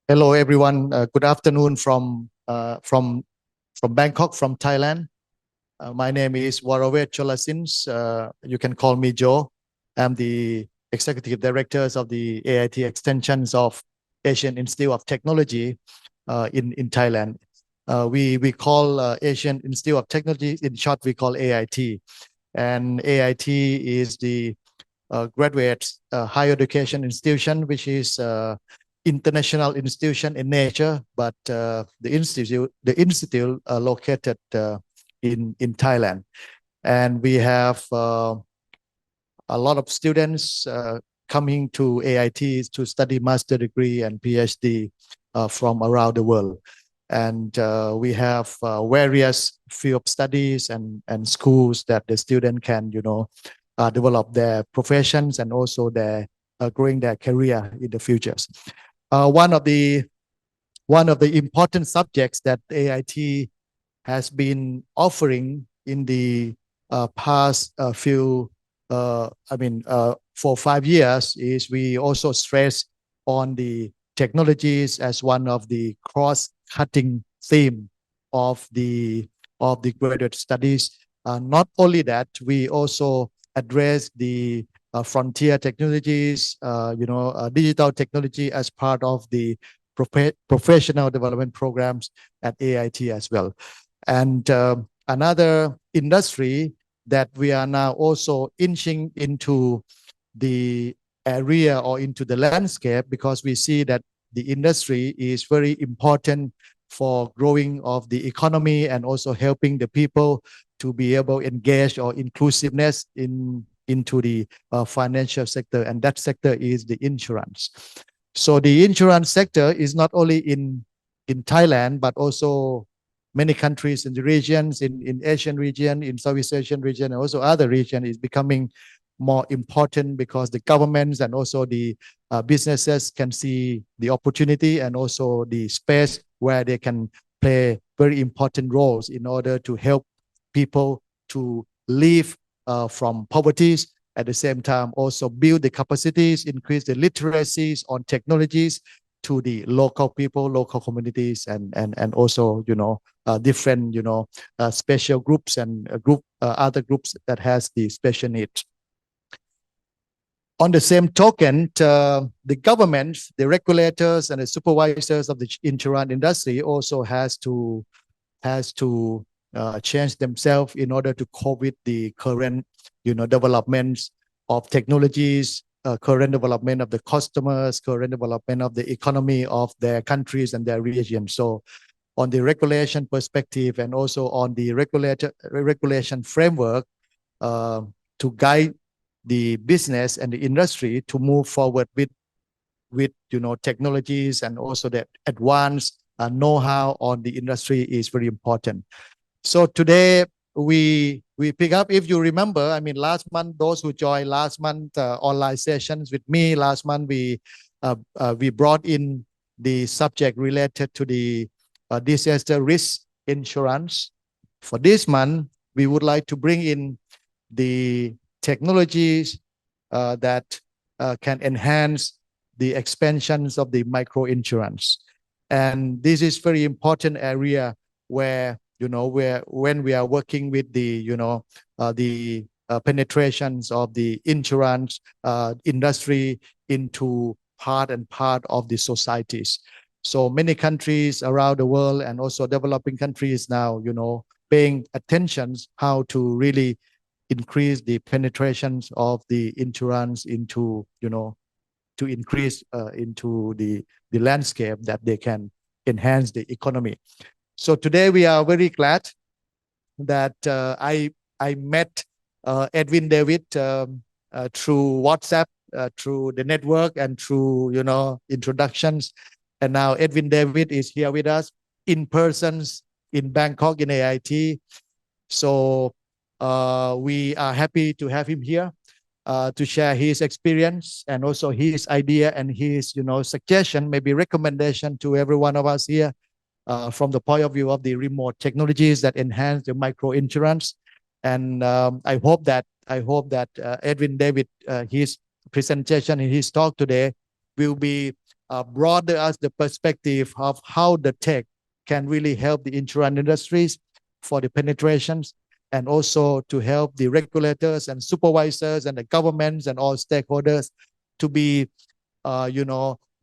Hello, everyone. Good afternoon from Bangkok, from Thailand. My name is Waravet Cholasins. You can call me Joe. I'm the executive director of the AIT extensions of Asian Institute of Technology in Thailand. We call Asian Institute of Technology, in short, we call AIT. And AIT is the graduate higher education institution, which is international institution in nature, but the institute located in Thailand, and we have a lot of students coming to AIT to study master degree and PhD from around the world. And we have various field of studies and schools that the student can, develop their professions and also their growing their career in the futures. One of the important subjects that AIT has been offering in the past few, 4 or 5 years, is we also stress on the technologies as one of the cross-cutting theme of the graduate studies. Not only that, we also address the frontier technologies, digital technology as part of the professional development programs at AIT as well. And another industry that we are now also inching into the area or into the landscape, because we see that the industry is very important for growing of the economy and also helping the people to be able to engage or inclusiveness into the financial sector, and that sector is the insurance. So the insurance sector is not only in Thailand, but also many countries in the regions, in Asian region, in Southeast Asian region, and also other region is becoming more important because the governments and also the businesses can see the opportunity and also the space where they can play very important roles in order to help people to live from poverty. At the same time, also build the capacities, increase the literacies on technologies to the local people, local communities, and also different special groups and other groups that has the special needs. On the same token, the government, the regulators, and the supervisors of the insurance industry also has to change themselves in order to cope with the current, developments of technologies, current development of the customers, current development of the economy of their countries and their regions. So, on the regulation perspective and also on the regulation framework to guide the business and the industry to move forward with technologies and also that advanced know-how on the industry is very important. So today we pick up, if you remember, last month, those who joined last month online sessions with me last month, we brought in the subject related to the disaster risk insurance. For this month, we would like to bring in the technologies that can enhance the expansions of the micro insurance. And this is very important area where, when we are working with the, penetrations of the insurance industry into part of the societies. So many countries around the world and also developing countries now, paying attention how to really increase the penetrations of the insurance into, to increase into the landscape that they can enhance the economy. So today we are very glad that I met Edwin David through WhatsApp, through the network, and through introductions. And now Edwin David is here with us in person in Bangkok in AIT. So we are happy to have him here to share his experience and also his idea and his suggestion, maybe recommendation to every one of us here from the point of view of the remote technologies that enhance the micro insurance. And I hope that Edwin David, his presentation and his talk today will be broaden us the perspective of how the tech can really help the insurance industries for the penetrations, and also to help the regulators and supervisors and the governments and all stakeholders to be,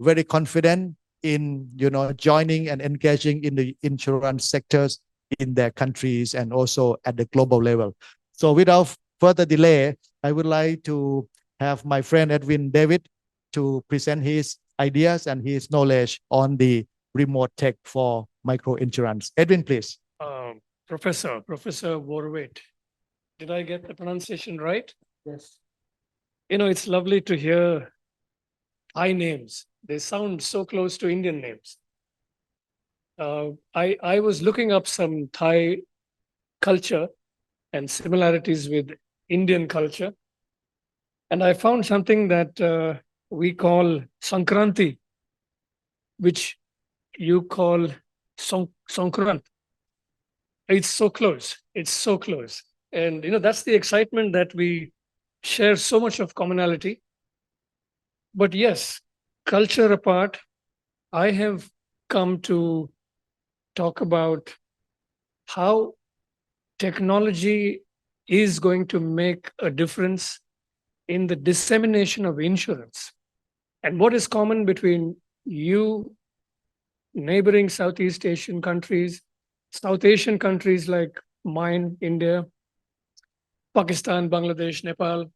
very confident in, joining and engaging in the insurance sectors in their countries and also at the global level. So without further delay, I would like to have my friend Edwin David to present his ideas and his knowledge on the remote tech for micro insurance. Edwin, please. Professor Borowait. Did I get the pronunciation right? Yes. It's lovely to hear Thai names. They sound so close to Indian names. I was looking up some Thai culture and similarities with Indian culture, and I found something that we call Sankranti, which you call Sonkrant. It's so close. It's so close. And that's the excitement, that we share so much of commonality. But yes, culture apart, I have come to talk about how technology is going to make a difference in the dissemination of insurance. And what is common between you, neighboring Southeast Asian countries, South Asian countries like mine, India, Pakistan, Bangladesh, Nepal,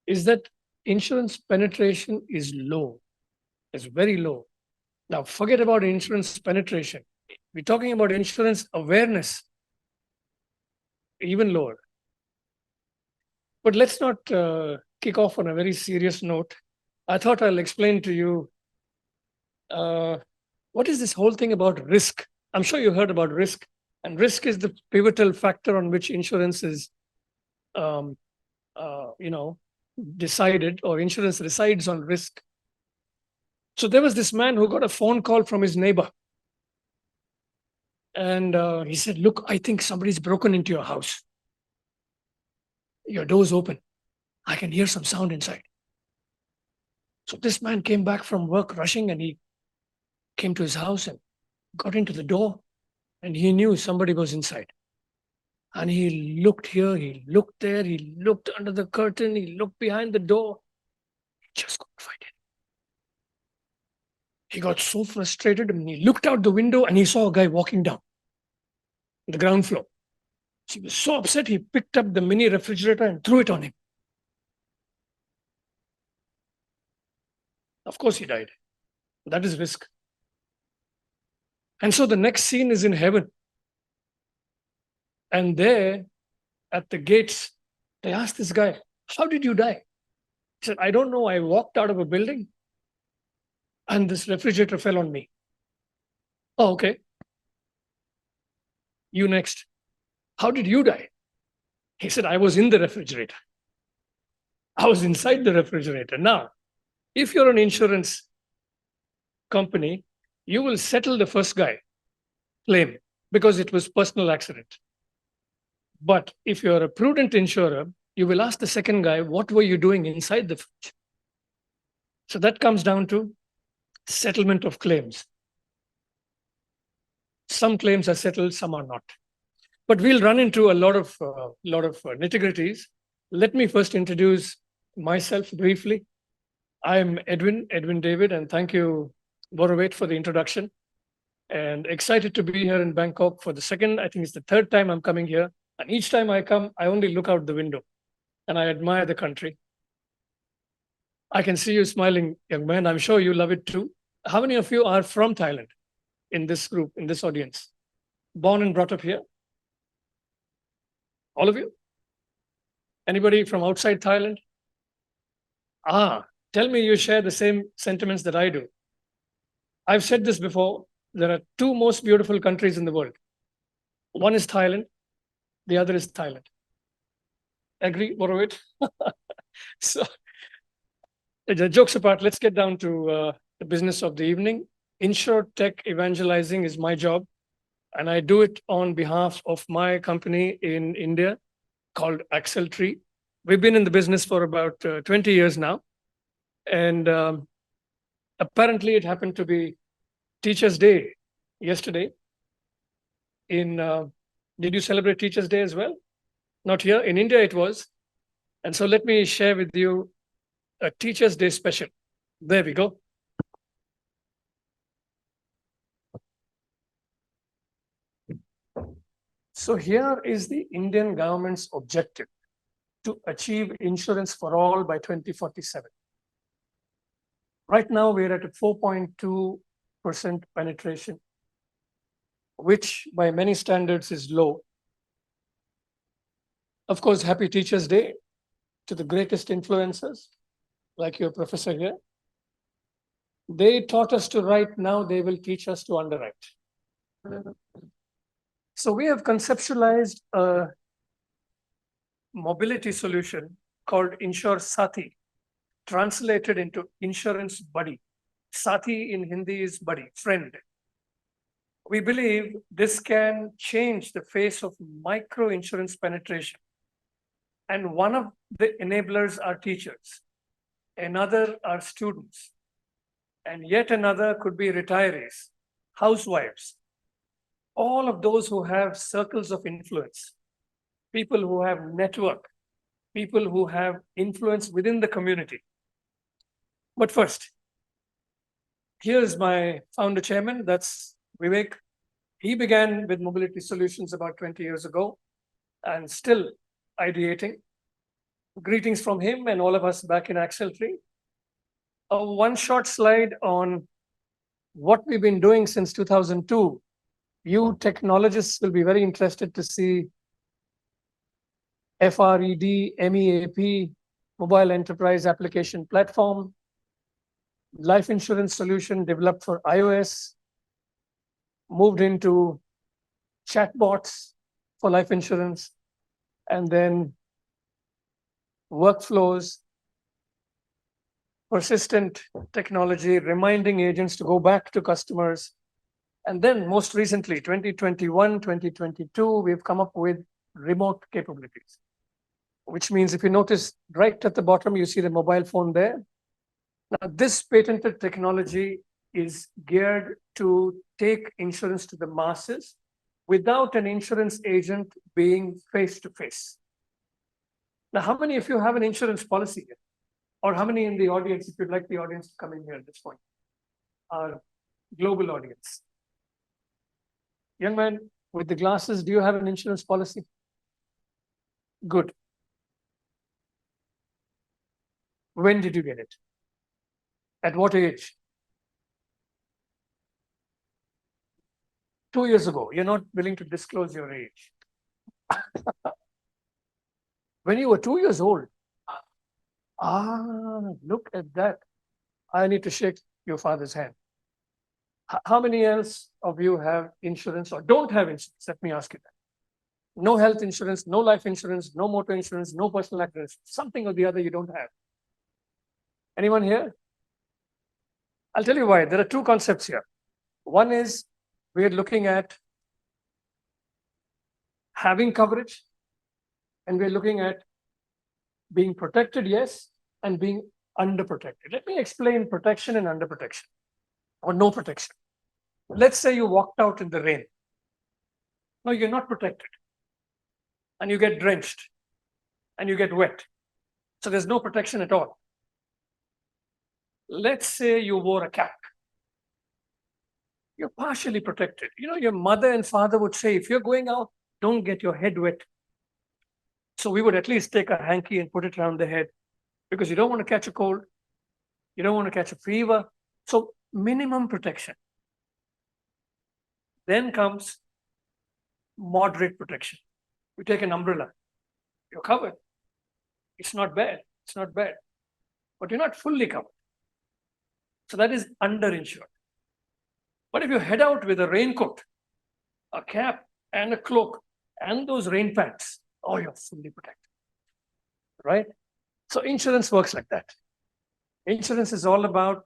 is that insurance penetration is low. It's very low. Now, forget about insurance penetration. We're talking about insurance awareness, even lower. But let's not kick off on a very serious note. I thought I'll explain to you what is this whole thing about risk. I'm sure you heard about risk, and risk is the pivotal factor on which insurance is, decided, or insurance resides on risk. So there was this man who got a phone call from his neighbor. And he said, "Look, I think somebody's broken into your house. Your door's open. I can hear some sound inside." So this man came back from work rushing, and he came to his house and got into the door, and he knew somebody was inside. And he looked here, he looked there, he looked under the curtain, he looked behind the door. He just couldn't find it. He got so frustrated, and he looked out the window and he saw a guy walking down the ground floor. He was so upset, he picked up the mini refrigerator and threw it on him. Of course, he died. That is risk. And so the next scene is in heaven. And there, at the gates, they asked this guy, "How did you die?" He said, "I don't know. I walked out of a building and this refrigerator fell on me." "Oh, okay. You next. How did you die?" He said, "I was in the refrigerator. I was inside the refrigerator." Now, if you're an insurance company, you will settle the first guy claim because it was personal accident. But if you're a prudent insurer, you will ask the second guy, "What were you doing inside the fridge?" So that comes down to settlement of claims. Some claims are settled, some are not. But we'll run into a lot of nitty-gritties. Let me first introduce myself briefly. I'm Edwin David, and thank you, Borowait, for the introduction. And excited to be here in Bangkok for the second, I think it's the third time I'm coming here. And each time I come, I only look out the window and I admire the country. I can see you smiling, young man. I'm sure you love it too. How many of you are from Thailand in this group, in this audience? Born and brought up here? All of you? Anybody from outside Thailand? Tell me you share the same sentiments that I do. I've said this before. There are two most beautiful countries in the world. One is Thailand. The other is Thailand. Agree, Borowait? So, the jokes apart, let's get down to the business of the evening. InsurTech evangelizing is my job, and I do it on behalf of my company in India called AxleTree. We've been in the business for about 20 years now. And apparently it happened to be Teachers' Day yesterday. Did you celebrate Teachers' Day as well? Not here. In India, it was. And so let me share with you a Teachers' Day special. There we go. So here is the Indian government's objective to achieve insurance for all by 2047. Right now, we're at a 4.2% penetration, which by many standards is low. Of course, happy Teachers' Day to the greatest influencers, like your professor here. They taught us to write, now they will teach us to underwrite. So we have conceptualized a mobility solution called Insure Sathi, translated into Insurance Buddy. Sathi in Hindi is buddy, friend. We believe this can change the face of micro insurance penetration. And one of the enablers are teachers, another are students, and yet another could be retirees, housewives, all of those who have circles of influence, people who have network, people who have influence within the community. But first, here's my founder chairman, that's Vivek. He began with mobility solutions about 20 years ago and still ideating. Greetings from him and all of us back in Axle Tree. One short slide on what we've been doing since 2002. You technologists will be very interested to see FRED, MEAP, Mobile Enterprise Application Platform, life insurance solution developed for iOS, moved into chatbots for life insurance, and then workflows, persistent technology, reminding agents to go back to customers. And then most recently, 2021, 2022, we've come up with remote capabilities, which means if you notice right at the bottom, you see the mobile phone there. Now, this patented technology is geared to take insurance to the masses without an insurance agent being face-to-face. Now, how many of you have an insurance policy here? Or how many in the audience, if you'd like the audience to come in here at this point? Our global audience. Young man with the glasses, do you have an insurance policy? Good. When did you get it? At what age? 2 years ago. You're not willing to disclose your age. When you were 2 years old. Look at that. I need to shake your father's hand. How many else of you have insurance or don't have insurance? Let me ask you that. No health insurance, no life insurance, no motor insurance, no personal accident, something or the other you don't have. Anyone here? I'll tell you why. There are two concepts here. One is we're looking at having coverage, and we're looking at being protected, yes, and being underprotected. Let me explain protection and underprotection, or no protection. Let's say you walked out in the rain. No, you're not protected. And you get drenched, and you get wet. So there's no protection at all. Let's say you wore a cap. You're partially protected. You know, your mother and father would say, if you're going out, don't get your head wet. So we would at least take a hanky and put it around the head because you don't want to catch a cold. You don't want to catch a fever. So minimum protection. Then comes moderate protection. You take an umbrella. You're covered. It's not bad. It's not bad. But you're not fully covered. So that is underinsured. But if you head out with a raincoat, a cap, and a cloak, and those rain pants, oh, you're fully protected, right? So insurance works like that. Insurance is all about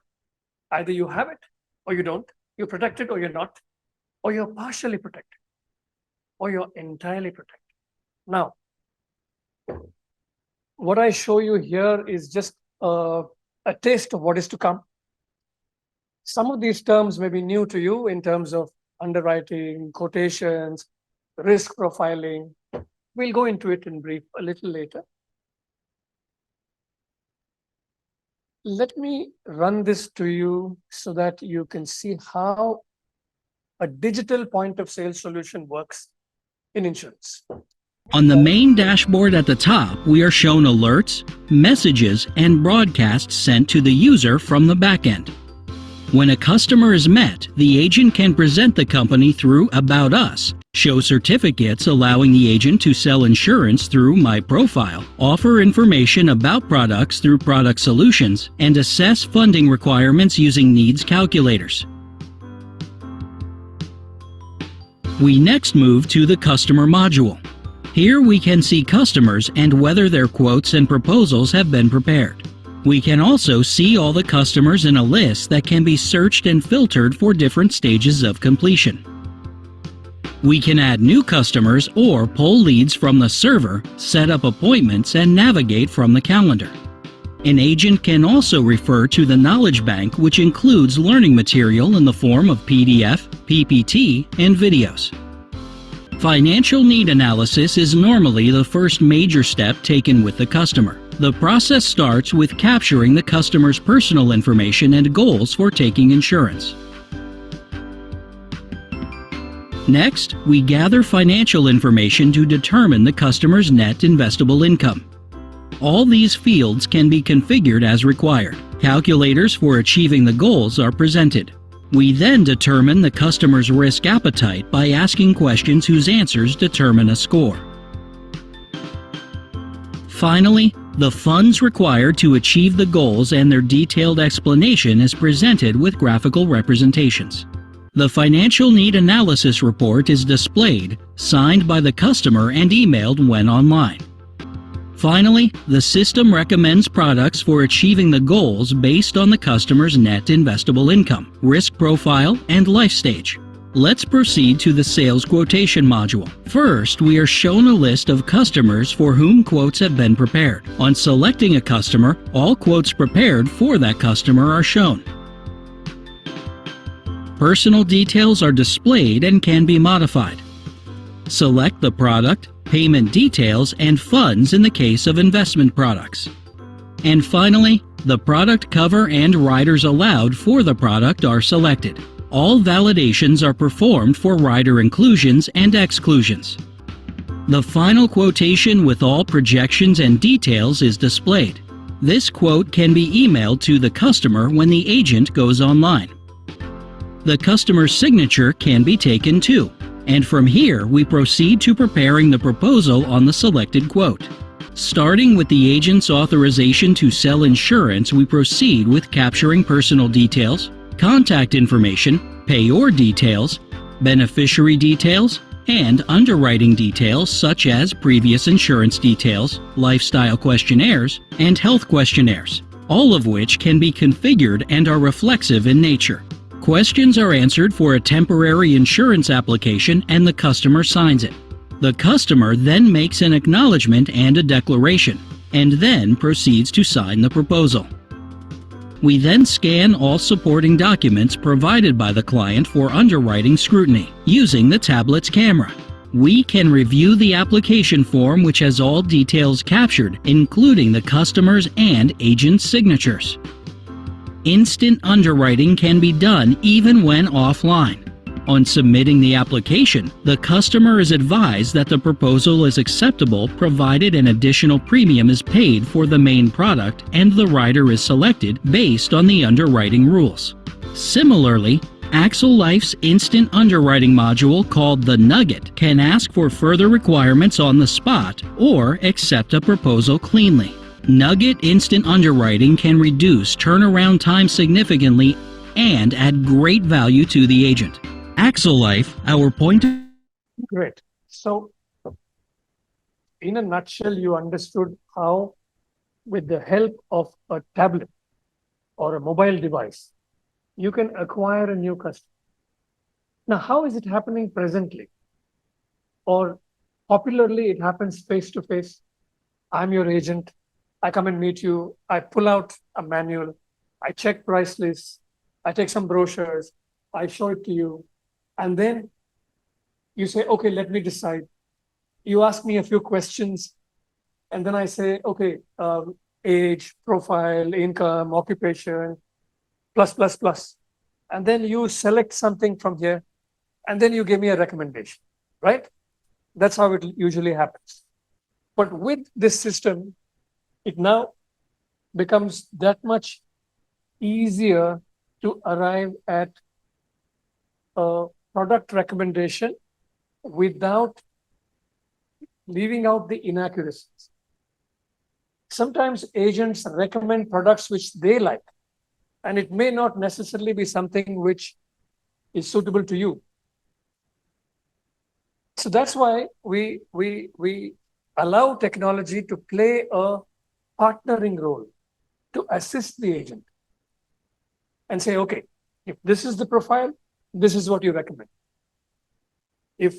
either you have it or you don't, you're protected or you're not, or you're partially protected, or you're entirely protected. Now, what I show you here is just a taste of what is to come. some of these terms may be new to you in terms of underwriting, quotations, risk profiling. We'll go into it in brief a little later. Let me run this to you so that you can see how a digital point of sale solution works in insurance. On the main dashboard at the top, we are shown alerts, messages, and broadcasts sent to the user from the backend. When a customer is met, the agent can present the company through About Us, show certificates allowing the agent to sell insurance through My Profile, offer information about products through Product Solutions, and assess funding requirements using needs calculators. We next move to the Customer module. Here we can see customers and whether their quotes and proposals have been prepared. We can also see all the customers in a list that can be searched and filtered for different stages of completion. We can add new customers or pull leads from the server, set up appointments, and navigate from the calendar. An agent can also refer to the Knowledge Bank, which includes learning material in the form of PDF, PPT, and videos. Financial need analysis is normally the first major step taken with the customer. The process starts with capturing the customer's personal information and goals for taking insurance. Next, we gather financial information to determine the customer's net investable income. All these fields can be configured as required. Calculators for achieving the goals are presented. We then determine the customer's risk appetite by asking questions whose answers determine a score. Finally, the funds required to achieve the goals and their detailed explanation is presented with graphical representations. The financial need analysis report is displayed, signed by the customer, and emailed when online. Finally, the system recommends products for achieving the goals based on the customer's net investable income, risk profile, and life stage. Let's proceed to the sales quotation module. First, we are shown a list of customers for whom quotes have been prepared. On selecting a customer, all quotes prepared for that customer are shown. Personal details are displayed and can be modified. Select the product, payment details, and funds in the case of investment products. And finally, the product cover and riders allowed for the product are selected. All validations are performed for rider inclusions and exclusions. The final quotation with all projections and details is displayed. This quote can be emailed to the customer when the agent goes online. The customer's signature can be taken too. And from here, we proceed to preparing the proposal on the selected quote. Starting with the agent's authorization to sell insurance, we proceed with capturing personal details, contact information, payor details, beneficiary details, and underwriting details such as previous insurance details, lifestyle questionnaires, and health questionnaires, all of which can be configured and are reflexive in nature. Questions are answered for a temporary insurance application and the customer signs it. The customer then makes an acknowledgement and a declaration, and then proceeds to sign the proposal. We then scan all supporting documents provided by the client for underwriting scrutiny using the tablet's camera. We can review the application form, which has all details captured, including the customer's and agent's signatures. Instant underwriting can be done even when offline. On submitting the application, the customer is advised that the proposal is acceptable provided an additional premium is paid for the main product and the rider is selected based on the underwriting rules. Similarly, Axle Life's instant underwriting module called the Nugget can ask for further requirements on the spot or accept a proposal cleanly. Nugget instant underwriting can reduce turnaround time significantly and add great value to the agent. Axle Life, our point. Great. So, in a nutshell, you understood how, with the help of a tablet or a mobile device, you can acquire a new customer. Now, how is it happening presently? Or popularly, it happens face to face. I'm your agent. I come and meet you. I pull out a manual. I check price lists. I take some brochures, I show it to you, and then you say, okay, let me decide. You ask me a few questions, and then I say, okay, age, profile, income, occupation, plus, plus, plus. And then you select something from here, and then you give me a recommendation, right? That's how it usually happens. But with this system, it now becomes that much easier to arrive at a product recommendation without leaving out the inaccuracies. Sometimes agents recommend products which they like, and it may not necessarily be something which is suitable to you. So that's why we allow technology to play a partnering role to assist the agent and say, okay, if this is the profile, this is what you recommend. If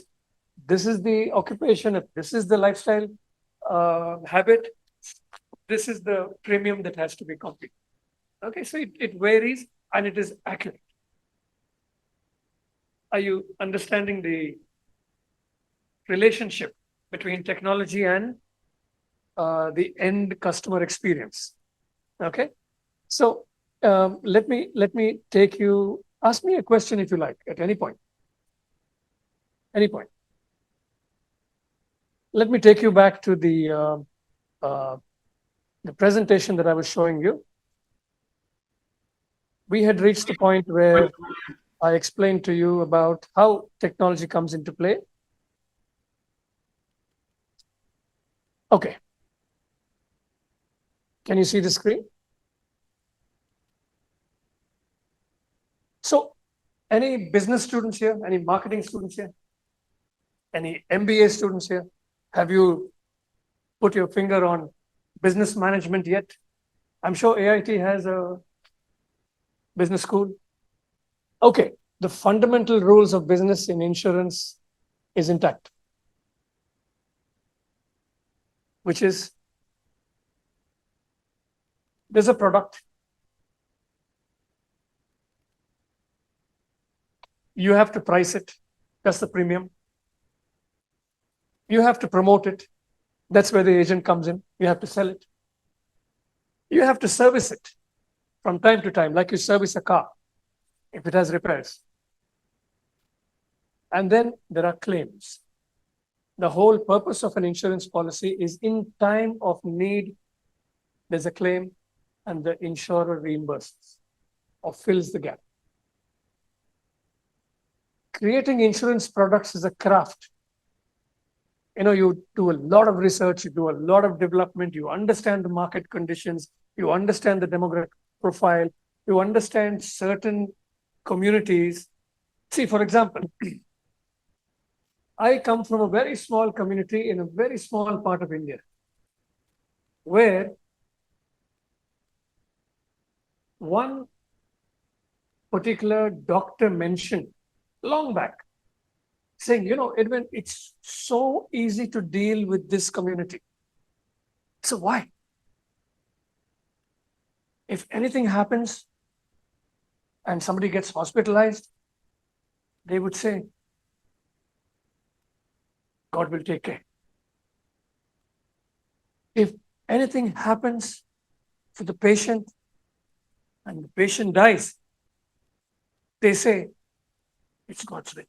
this is the occupation, if this is the lifestyle habit, this is the premium that has to be completed. Okay, so it varies and it is accurate. Are you understanding the relationship between technology and the end customer experience? Okay, so let me take you. Ask me a question if you like at any point. Any point. Let me take you back to the presentation that I was showing you. We had reached the point where I explained to you about how technology comes into play. Okay. Can you see the screen? So, any business students here? Any marketing students here? Any MBA students here? Have you put your finger on business management yet? I'm sure AIT has a business school. Okay, the fundamental rules of business in insurance is intact, which is there's a product. You have to price it. That's the premium. You have to promote it. That's where the agent comes in. You have to sell it. You have to service it from time to time, like you service a car if it has repairs. And then there are claims. The whole purpose of an insurance policy is in time of need, there's a claim and the insurer reimburses or fills the gap. Creating insurance products is a craft. You know, you do a lot of research, you do a lot of development, you understand the market conditions, you understand the demographic profile, you understand certain communities. See, for example, I come from a very small community in a very small part of India, where one particular doctor mentioned long back, saying, you know, Edwin, it's so easy to deal with this community. So why? If anything happens and somebody gets hospitalized, they would say, God will take care. If anything happens to the patient and the patient dies, they say, it's God's will.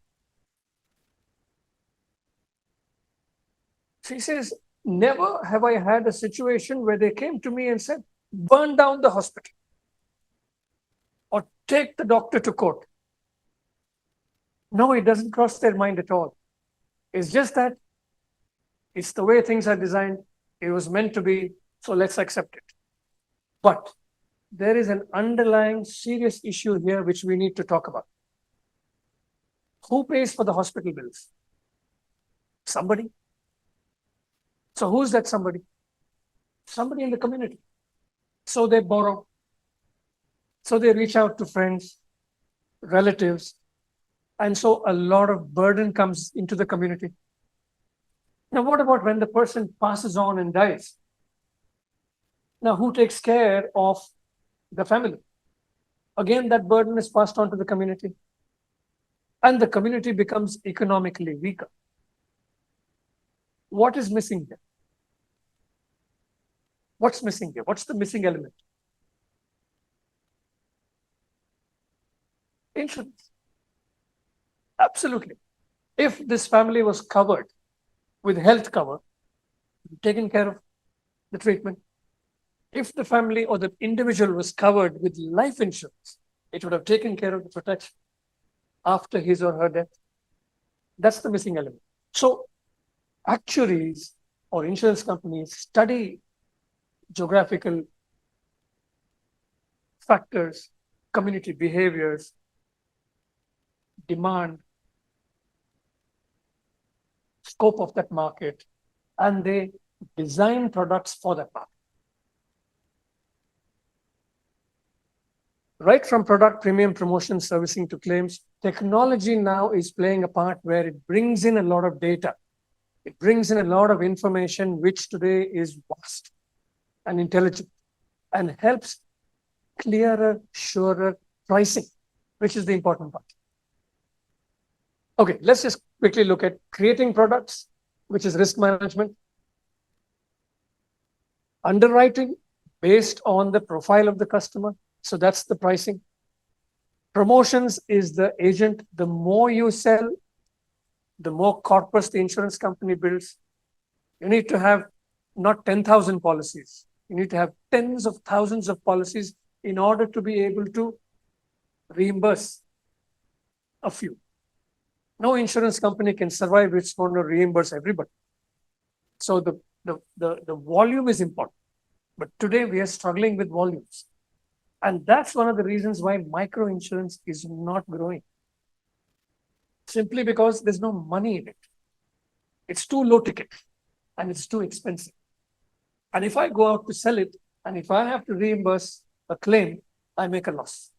So he says, never have I had a situation where they came to me and said, burn down the hospital or take the doctor to court. No, it doesn't cross their mind at all. It's just that it's the way things are designed. It was meant to be, so let's accept it. But there is an underlying serious issue here which we need to talk about. Who pays for the hospital bills? Somebody. So who's that somebody? Somebody in the community. So they borrow. So they reach out to friends, relatives. And so a lot of burden comes into the community. Now, what about when the person passes on and dies? Now, who takes care of the family? Again, that burden is passed on to the community. And the community becomes economically weaker. What is missing here? What's missing here? What's the missing element? Insurance. Absolutely. If this family was covered with health cover, taken care of the treatment. If the family or the individual was covered with life insurance, it would have taken care of the protection after his or her death. That's the missing element. So actuaries or insurance companies study geographical factors, community behaviors, demand, scope of that market, and they design products for that market. Right from product, premium, promotion, servicing to claims, technology now is playing a part where it brings in a lot of data. It brings in a lot of information, which today is vast and intelligent and helps clearer, surer pricing, which is the important part. Okay, let's just quickly look at creating products, which is risk management. Underwriting based on the profile of the customer. So that's the pricing. Promotions is the agent. The more you sell, the more corpus the insurance company builds. You need to have not 10,000 policies. You need to have tens of thousands of policies in order to be able to reimburse a few. No insurance company can survive if it's going to reimburse everybody. So the volume is important. But today we are struggling with volumes. And that's one of the reasons why micro insurance is not growing. Simply because there's no money in it. It's too low ticket and it's too expensive. And if I go out to sell it, and if I have to reimburse a claim, I make a loss.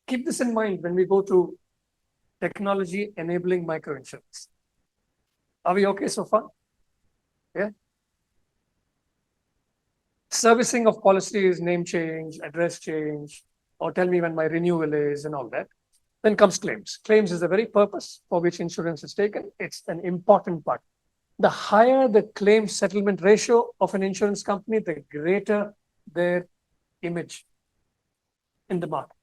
Keep this in mind when we go to technology enabling micro insurance. Are we okay so far? Yeah. Servicing of policies, name change, address change, or tell me when my renewal is and all that. Then comes claims. Claims is the very purpose for which insurance is taken. It's an important part. The higher the claim settlement ratio of an insurance company, the greater their image in the market.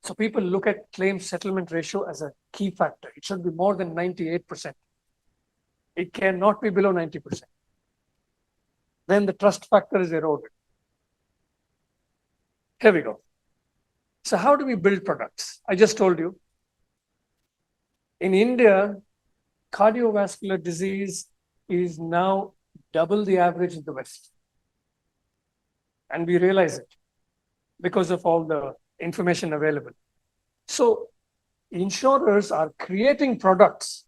So people look at claim settlement ratio as a key factor. It should be more than 98%. It cannot be below 90%. Then the trust factor is eroded. Here we go. So how do we build products? I just told you. In India, cardiovascular disease is now double the average in the West. And we realize it because of all the information available. So insurers are creating products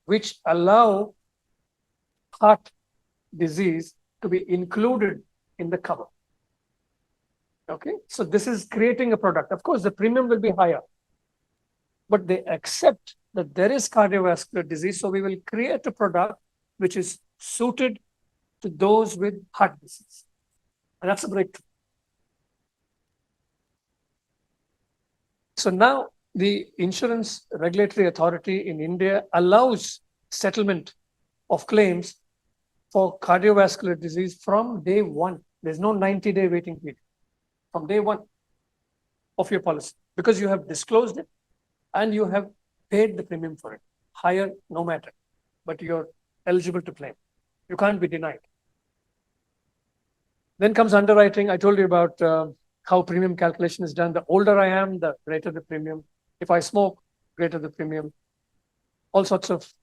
which allow heart disease to be included in the cover. Okay, so this is creating a product. Of course, the premium will be higher, but they accept that there is cardiovascular disease. So we will create a product which is suited to those with heart disease. And that's a breakthrough. So now the Insurance Regulatory Authority in India allows settlement of claims for cardiovascular disease from day one. There's no 90-day waiting period. From day one of your policy, because you have disclosed it and you have paid the premium for it. Higher, no matter, but you're eligible to claim. You can't be denied. Then comes underwriting. I told you about how premium calculation is done. The older I am, the greater the premium. If I smoke, greater the premium. All sorts of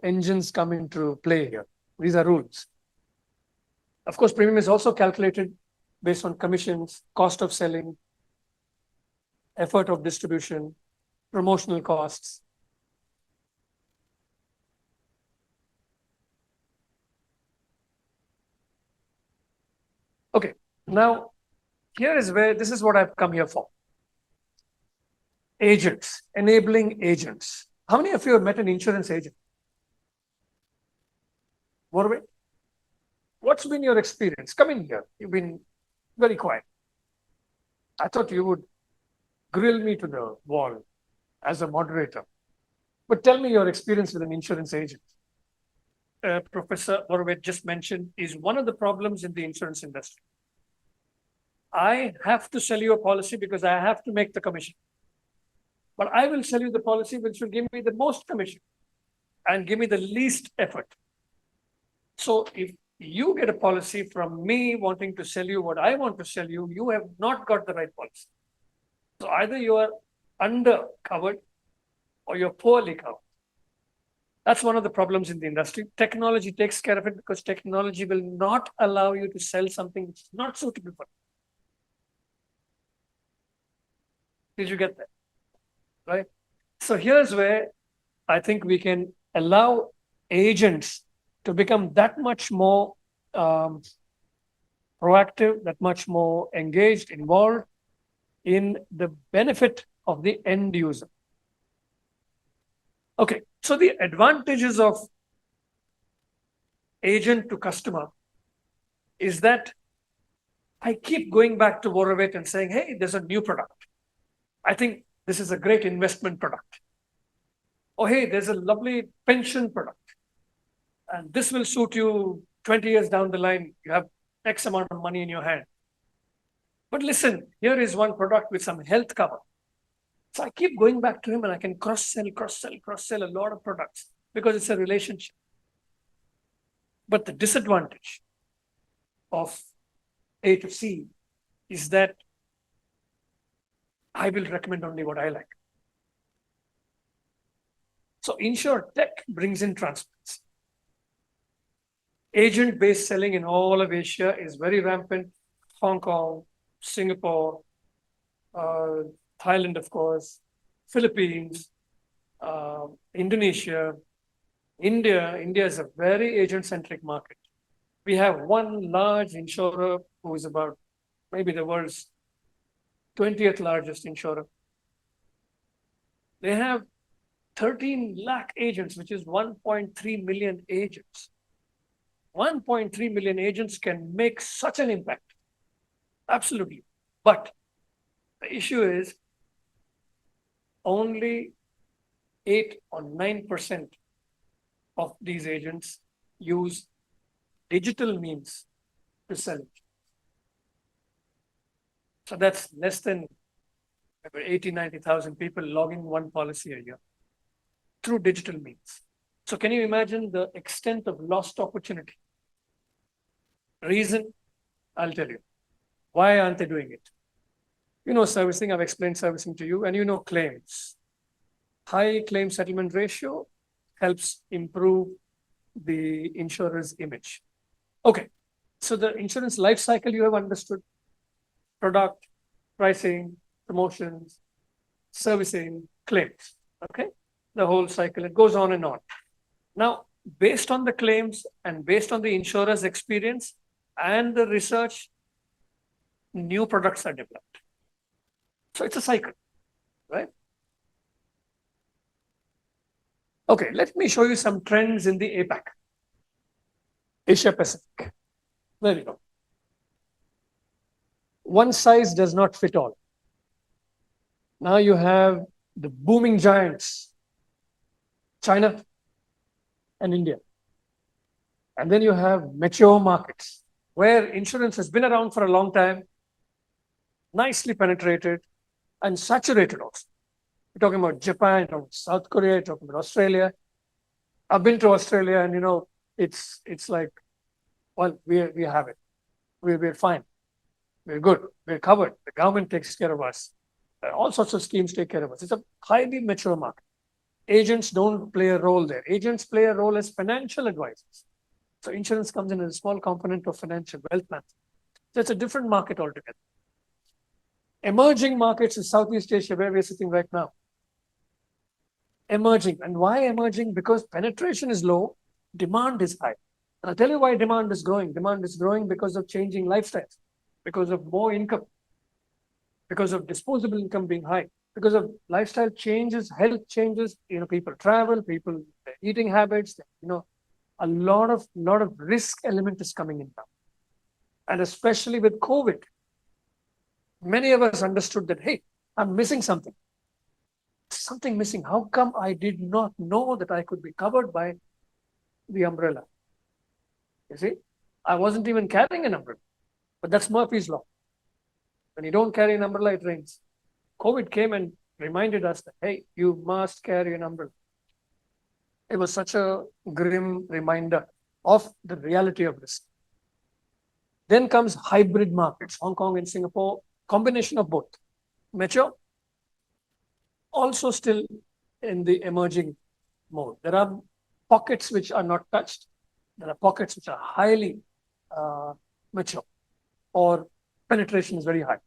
engines come into play here. These are rules. Of course, premium is also calculated based on commissions, cost of selling, effort of distribution, promotional costs. Okay, now this is what I've come here for. Agents, enabling agents. How many of you have met an insurance agent? What's been your experience? Come in here. You've been very quiet. I thought you would grill me to the wall as a moderator. But tell me your experience with an insurance agent. Professor Horowitz just mentioned is one of the problems in the insurance industry. I have to sell you a policy because I have to make the commission. But I will sell you the policy which will give me the most commission and give me the least effort. So if you get a policy from me wanting to sell you what I want to sell you, you have not got the right policy. So either you are under-covered or you're poorly covered. That's one of the problems in the industry. Technology takes care of it because technology will not allow you to sell something which is not suitable for you. Did you get that? Right? So here's where I think we can allow agents to become that much more proactive, that much more engaged, involved in the benefit of the end user. Okay, so the advantages of agent to customer is that I keep going back to Horowitz and saying, hey, there's a new product. I think this is a great investment product. Oh, hey, there's a lovely pension product. And this will suit you 20 years down the line. You have X amount of money in your hand. But listen, here is one product with some health cover. So I keep going back to him and I can cross-sell a lot of products because it's a relationship. But the disadvantage of A to C is that I will recommend only what I like. So InsurTech brings in transparency. Agent-based selling in all of Asia is very rampant. Hong Kong, Singapore, Thailand, of course, Philippines, Indonesia, India. India is a very agent-centric market. We have one large insurer who is about maybe the world's 20th largest insurer. They have 13 lakh agents, which is 1.3 million agents. 1.3 million agents can make such an impact. Absolutely. But the issue is only 8 or 9% of these agents use digital means to sell it. So that's less than 80, 90,000 people logging one policy a year through digital means. So can you imagine the extent of lost opportunity? Reason, I'll tell you. Why aren't they doing it? You know servicing, I've explained servicing to you, and you know claims. High claim settlement ratio helps improve the insurer's image. Okay, so the insurance life cycle you have understood. Product, pricing, promotions, servicing, claims, okay? The whole cycle, it goes on and on. Now, based on the claims and based on the insurer's experience and the research, new products are developed. So it's a cycle, right? Okay, let me show you some trends in the APAC, Asia Pacific. There we go. One size does not fit all. Now you have the booming giants, China and India. And then you have mature markets where insurance has been around for a long time, nicely penetrated and saturated also. We're talking about Japan, talking about South Korea, talking about Australia. I've been to Australia and, you know, it's like, well, we have it. We're fine. We're good. We're covered. The government takes care of us. All sorts of schemes take care of us. It's a highly mature market. Agents don't play a role there. Agents play a role as financial advisors. So insurance comes in as a small component of financial wealth management. So it's a different market altogether. Emerging markets in Southeast Asia, where we're sitting right now. Emerging. And why emerging? Because penetration is low, demand is high. And I'll tell you why demand is growing. Demand is growing because of changing lifestyles, because of more income, because of disposable income being high, because of lifestyle changes, health changes, you know, people travel, people, their eating habits, you know, a lot of risk element is coming in now. And especially with COVID, many of us understood that, hey, I'm missing something. Something missing. How come I did not know that I could be covered by the umbrella? You see, I wasn't even carrying an umbrella, but that's Murphy's Law. When you don't carry an umbrella, it rains. COVID came and reminded us that, hey, you must carry an umbrella. It was such a grim reminder of the reality of risk. Then comes hybrid markets, Hong Kong and Singapore, combination of both. Mature, also still in the emerging mode. There are pockets which are not touched. There are pockets which are highly mature or penetration is very high.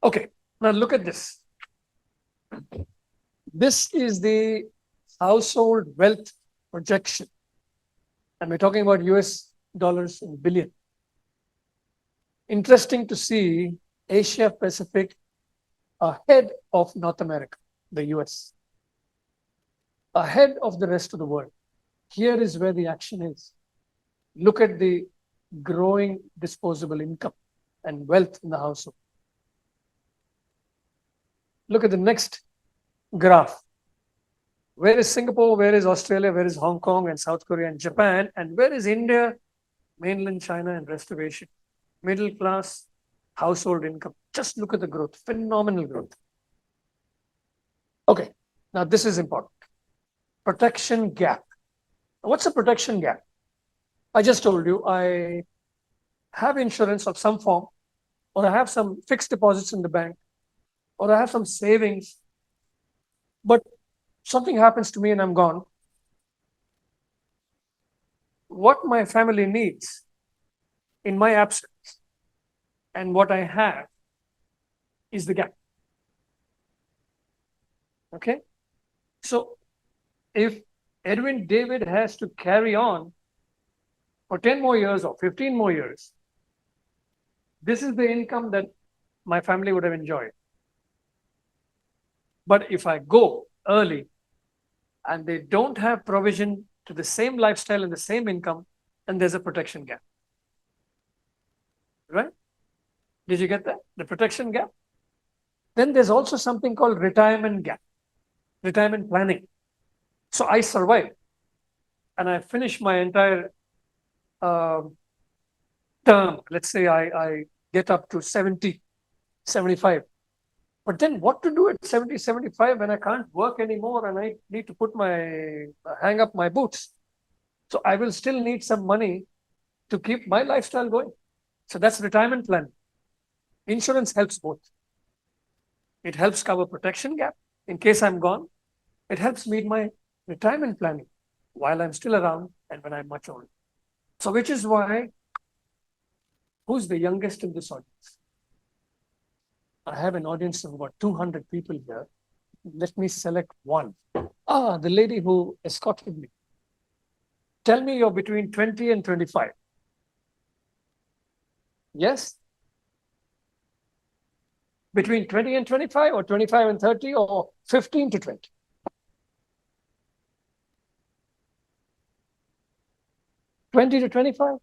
Okay, now look at this. This is the household wealth projection. And we're talking about US dollars in billion. Interesting to see Asia Pacific ahead of North America, the US, ahead of the rest of the world. Here is where the action is. Look at the growing disposable income and wealth in the household. Look at the next graph. Where is Singapore? Where is Australia? Where is Hong Kong and South Korea and Japan? And where is India, mainland China and rest of Asia? Middle class household income. Just look at the growth, phenomenal growth. Okay, now this is important. Protection gap. What's a protection gap? I just told you I have insurance of some form, or I have some fixed deposits in the bank, or I have some savings, but something happens to me and I'm gone. What my family needs in my absence and what I have is the gap. Okay? So if Edwin David has to carry on for 10 more years or 15 more years, this is the income that my family would have enjoyed. But if I go early and they don't have provision to the same lifestyle and the same income, then there's a protection gap. Right? Did you get that? The protection gap? Then there's also something called retirement gap, retirement planning. So I survive and I finish my entire term. Let's say I get up to 70, 75. But then what to do at 70, 75 when I can't work anymore and I need to hang up my boots? So I will still need some money to keep my lifestyle going. So that's retirement planning. Insurance helps both. It helps cover protection gap in case I'm gone. It helps meet my retirement planning while I'm still around and when I'm much older. So which is why, who's the youngest in this audience? I have an audience of about 200 people here. Let me select one. The lady who escorted me. Tell me you're between 20 and 25. Yes? Between 20 and 25 or 25 and 30 or 15 to 20? $20 to $25.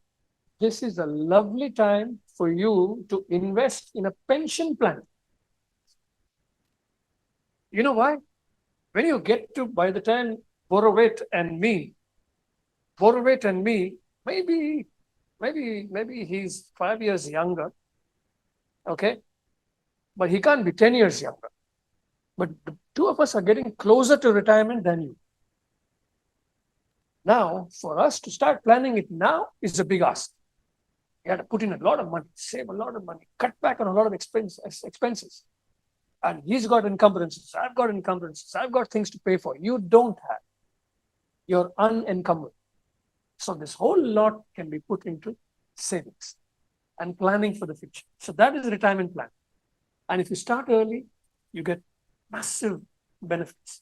This is a lovely time for you to invest in a pension plan. You know why? When you get to, by the time Borovit and me, maybe he's 5 years younger, okay? But he can't be 10 years younger. But the two of us are getting closer to retirement than you. Now, for us to start planning it now is a big ask. You have to put in a lot of money, save a lot of money, cut back on a lot of expenses. And he's got encumbrances, I've got encumbrances, I've got things to pay for. You don't have. You're unencumbered. So this whole lot can be put into savings and planning for the future. So that is a retirement plan. And if you start early, you get massive benefits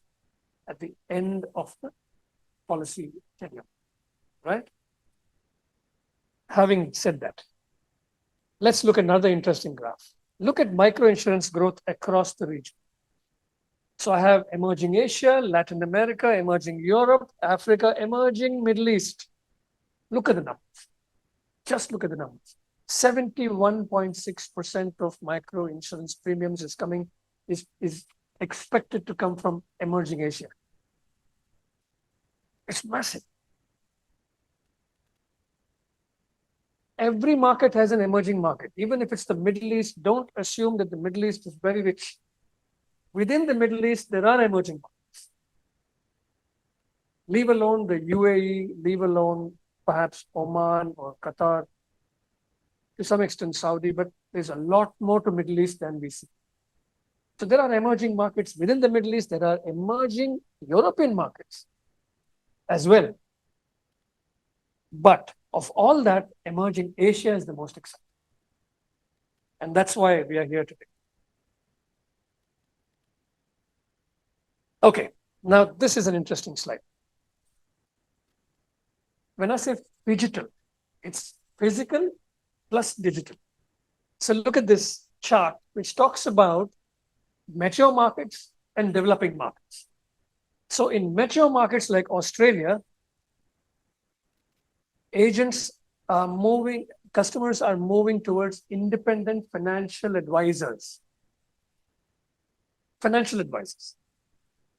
at the end of the policy tenure, right? Having said that, let's look at another interesting graph. Look at microinsurance growth across the region. So I have emerging Asia, Latin America, emerging Europe, Africa, emerging Middle East. Look at the numbers. Just look at the numbers. 71.6% of micro insurance premiums is expected to come from emerging Asia. It's massive. Every market has an emerging market. Even if it's the Middle East, don't assume that the Middle East is very rich. Within the Middle East, there are emerging markets. Leave alone the UAE, leave alone perhaps Oman or Qatar, to some extent Saudi, but there's a lot more to Middle East than we see. So there are emerging markets within the Middle East. There are emerging European markets as well. But of all that, emerging Asia is the most exciting. And that's why we are here today. Okay, now this is an interesting slide. When I say phygital, it's physical plus digital. So look at this chart, which talks about mature markets and developing markets. So in mature markets like Australia, customers are moving towards independent financial advisors.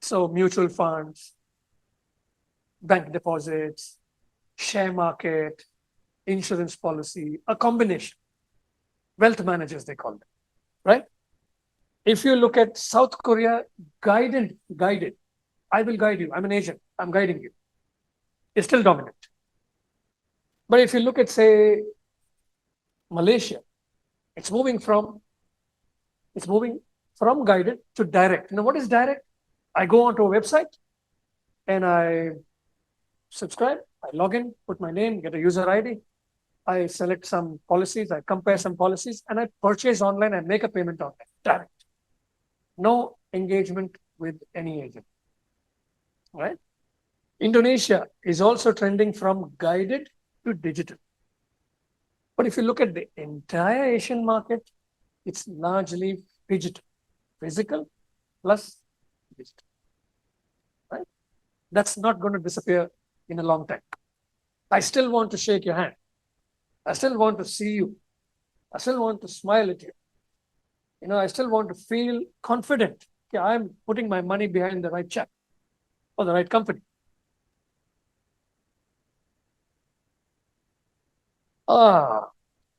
So mutual funds, bank deposits, share market, insurance policy, a combination. Wealth managers, they call them, right? If you look at South Korea, guided, I will guide you. I'm an agent. I'm guiding you. It's still dominant. But if you look at, say, Malaysia, it's moving from guided to direct. Now, what is direct? I go onto a website and I subscribe, I log in, put my name, get a user ID, I select some policies, I compare some policies, and I purchase online, I make a payment online, direct. No engagement with any agent, right? Indonesia is also trending from guided to digital. But if you look at the entire Asian market, it's largely physical plus digital, right? That's not going to disappear in a long time. I still want to shake your hand. I still want to see you. I still want to smile at you. I still want to feel confident. Okay, I'm putting my money behind the right chap or the right company.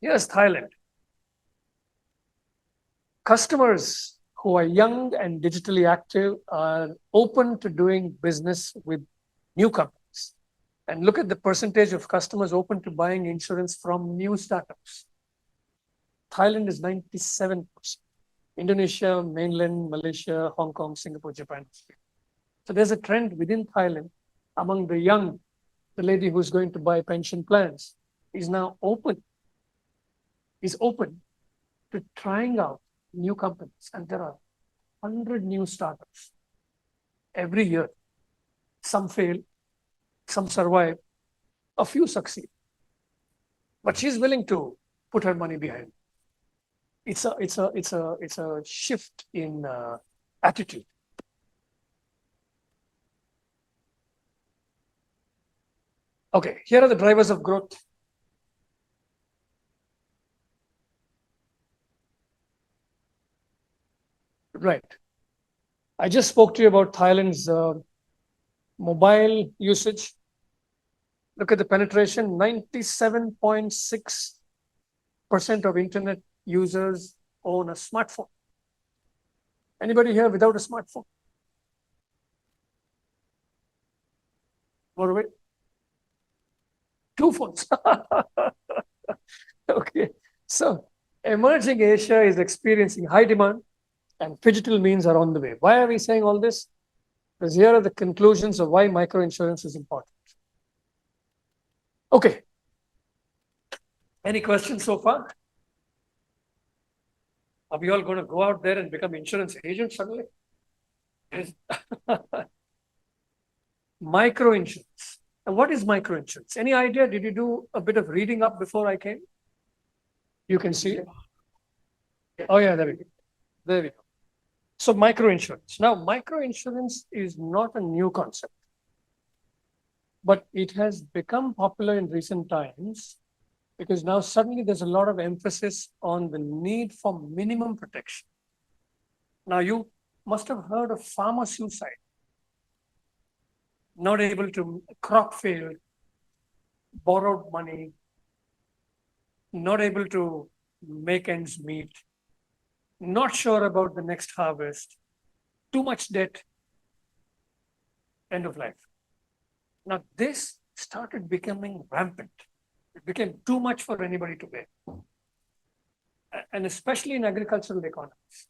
Here's Thailand. Customers who are young and digitally active are open to doing business with new companies. And look at the percentage of customers open to buying insurance from new startups. Thailand is 97%. Indonesia, mainland, Malaysia, Hong Kong, Singapore, Japan. So there's a trend within Thailand among the young, the lady who's going to buy pension plans is now open to trying out new companies. And there are 100 new startups every year. Some fail, some survive, a few succeed. But she's willing to put her money behind. It's a shift in attitude. Okay, here are the drivers of growth. Right. I just spoke to you about Thailand's mobile usage. Look at the penetration, 97.6% of internet users own a smartphone. Anybody here without a smartphone? What are we? 2 phones. Okay. So emerging Asia is experiencing high demand and phygital means are on the way. Why are we saying all this? Because here are the conclusions of why microinsurance is important. Okay. Any questions so far? Are we all going to go out there and become insurance agents suddenly? Microinsurance. And what is microinsurance? Any idea? Did you do a bit of reading up before I came? You can see it. Oh yeah, there we go. There we go. So microinsurance. Now, microinsurance is not a new concept, but it has become popular in recent times because now suddenly there's a lot of emphasis on the need for minimum protection. Now, you must have heard of farmer suicide, not able to crop failed, borrowed money, not able to make ends meet, not sure about the next harvest, too much debt, end of life. Now, this started becoming rampant. It became too much for anybody to bear, and especially in agricultural economies.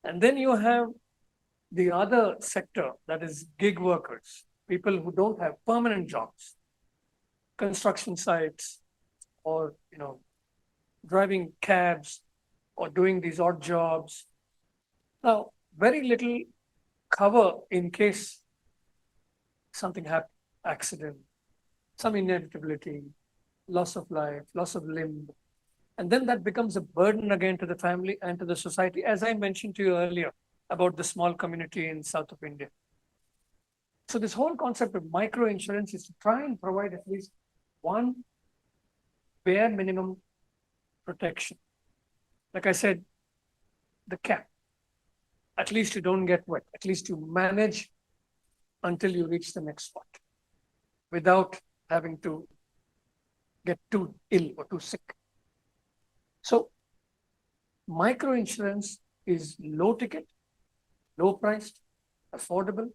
And then you have the other sector, that is gig workers, people who don't have permanent jobs, construction sites, or driving cabs, or doing these odd jobs. Now, very little cover in case something happens, accident, some inevitability, loss of life, loss of limb. And then that becomes a burden again to the family and to the society, as I mentioned to you earlier about the small community in south of India. So this whole concept of micro insurance is to try and provide at least one bare minimum protection. Like I said, the cap. At least you don't get wet. At least you manage until you reach the next spot without having to get too ill or too sick. So micro insurance is low ticket, low priced, affordable,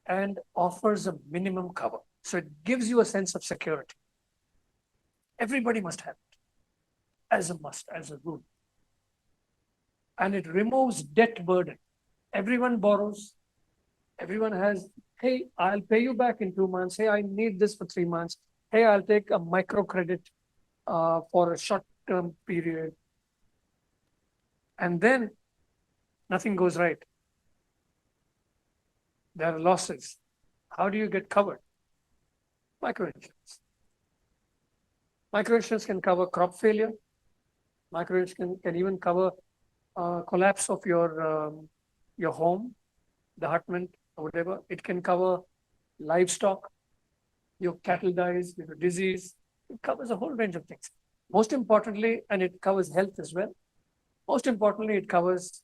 and offers a minimum cover. So it gives you a sense of security. Everybody must have it as a must, as a rule. And it removes debt burden. Everyone borrows. Everyone has, hey, I'll pay you back in 2 months. Hey, I need this for 3 months. Hey, I'll take a micro credit for a short-term period. And then nothing goes right. There are losses. How do you get covered? Microinsurance. Microinsurance can cover crop failure. Microinsurance can even cover collapse of your home, the hutment or whatever. It can cover livestock. Your cattle dies due to disease. It covers a whole range of things. Most importantly, and it covers health as well. Most importantly, it covers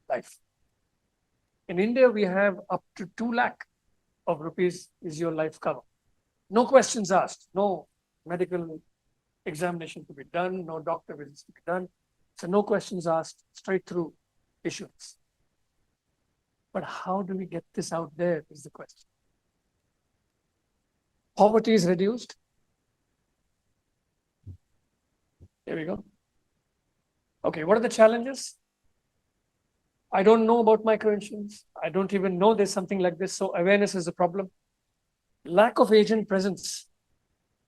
life. In India, we have up to 2 lakh of rupees is your life cover. No questions asked, no medical examination to be done, no doctor visits to be done. So no questions asked, straight through issuance. But how do we get this out there is the question. Poverty is reduced. There we go. Okay, what are the challenges? I don't know about microinsurance. I don't even know there's something like this. So awareness is a problem. Lack of agent presence.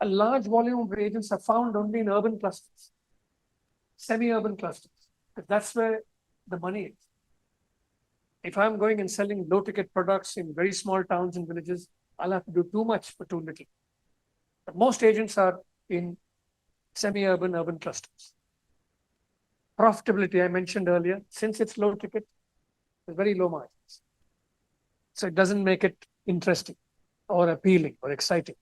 A large volume of agents are found only in urban clusters, semi-urban clusters, because that's where the money is. If I'm going and selling low-ticket products in very small towns and villages, I'll have to do too much for too little. But most agents are in semi-urban, urban clusters. Profitability, I mentioned earlier, since it's low ticket, there's very low margins. So it doesn't make it interesting or appealing or exciting.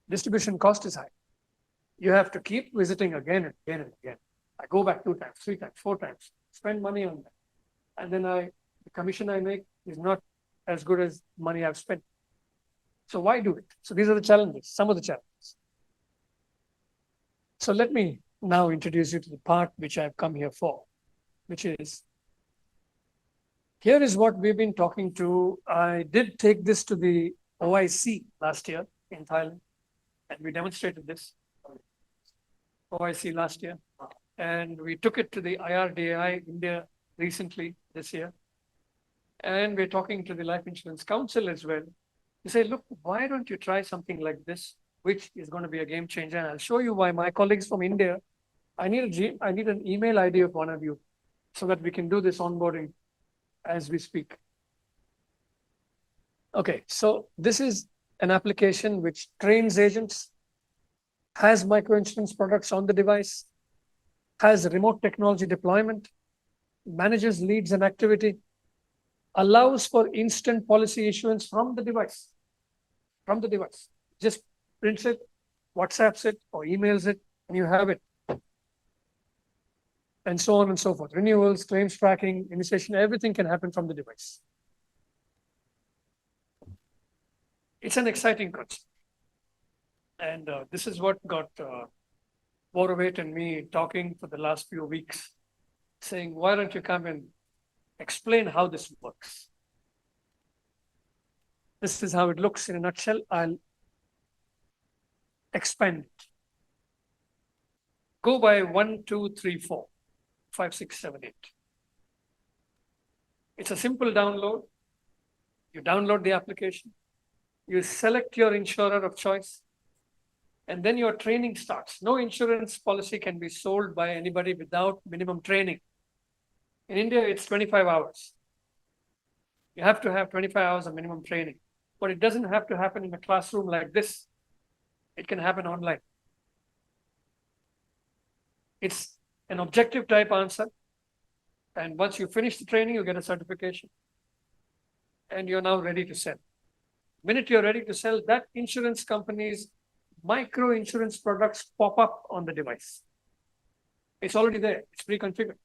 Distribution cost is high. You have to keep visiting again and again and again. I go back 2 times, 3 times, 4 times, spend money on that. And then the commission I make is not as good as money I've spent. So why do it? So these are the challenges, some of the challenges. So let me now introduce you to the part which I've come here for, which is, here is what we've been talking to. I did take this to the OIC last year in Thailand, and we demonstrated this, OIC last year. And we took it to the IRDAI India recently this year. And we're talking to the Life Insurance Council as well. You say, look, why don't you try something like this, which is going to be a game changer? And I'll show you why. My colleagues from India, I need an email ID of one of you so that we can do this onboarding as we speak. Okay, so this is an application which trains agents, has microinsurance products on the device, has remote technology deployment, manages leads and activity, allows for instant policy issuance from the device. From the device. Just prints it, WhatsApps it, or emails it, and you have it. And so on and so forth. Renewals, claims tracking, initiation, everything can happen from the device. It's an exciting concept. And this is what got Borovate and me talking for the last few weeks, saying, why don't you come and explain how this works? This is how it looks in a nutshell. I'll expand it. Go by 1, 2, 3, 4, 5, 6, 7, 8. It's a simple download. You download the application. You select your insurer of choice. And then your training starts. No insurance policy can be sold by anybody without minimum training. In India, it's 25 hours. You have to have 25 hours of minimum training. But it doesn't have to happen in a classroom like this. It can happen online. It's an objective type answer. And once you finish the training, you get a certification. And you're now ready to sell. The minute you're ready to sell, that insurance company's micro insurance products pop up on the device. It's already there. It's pre-configured.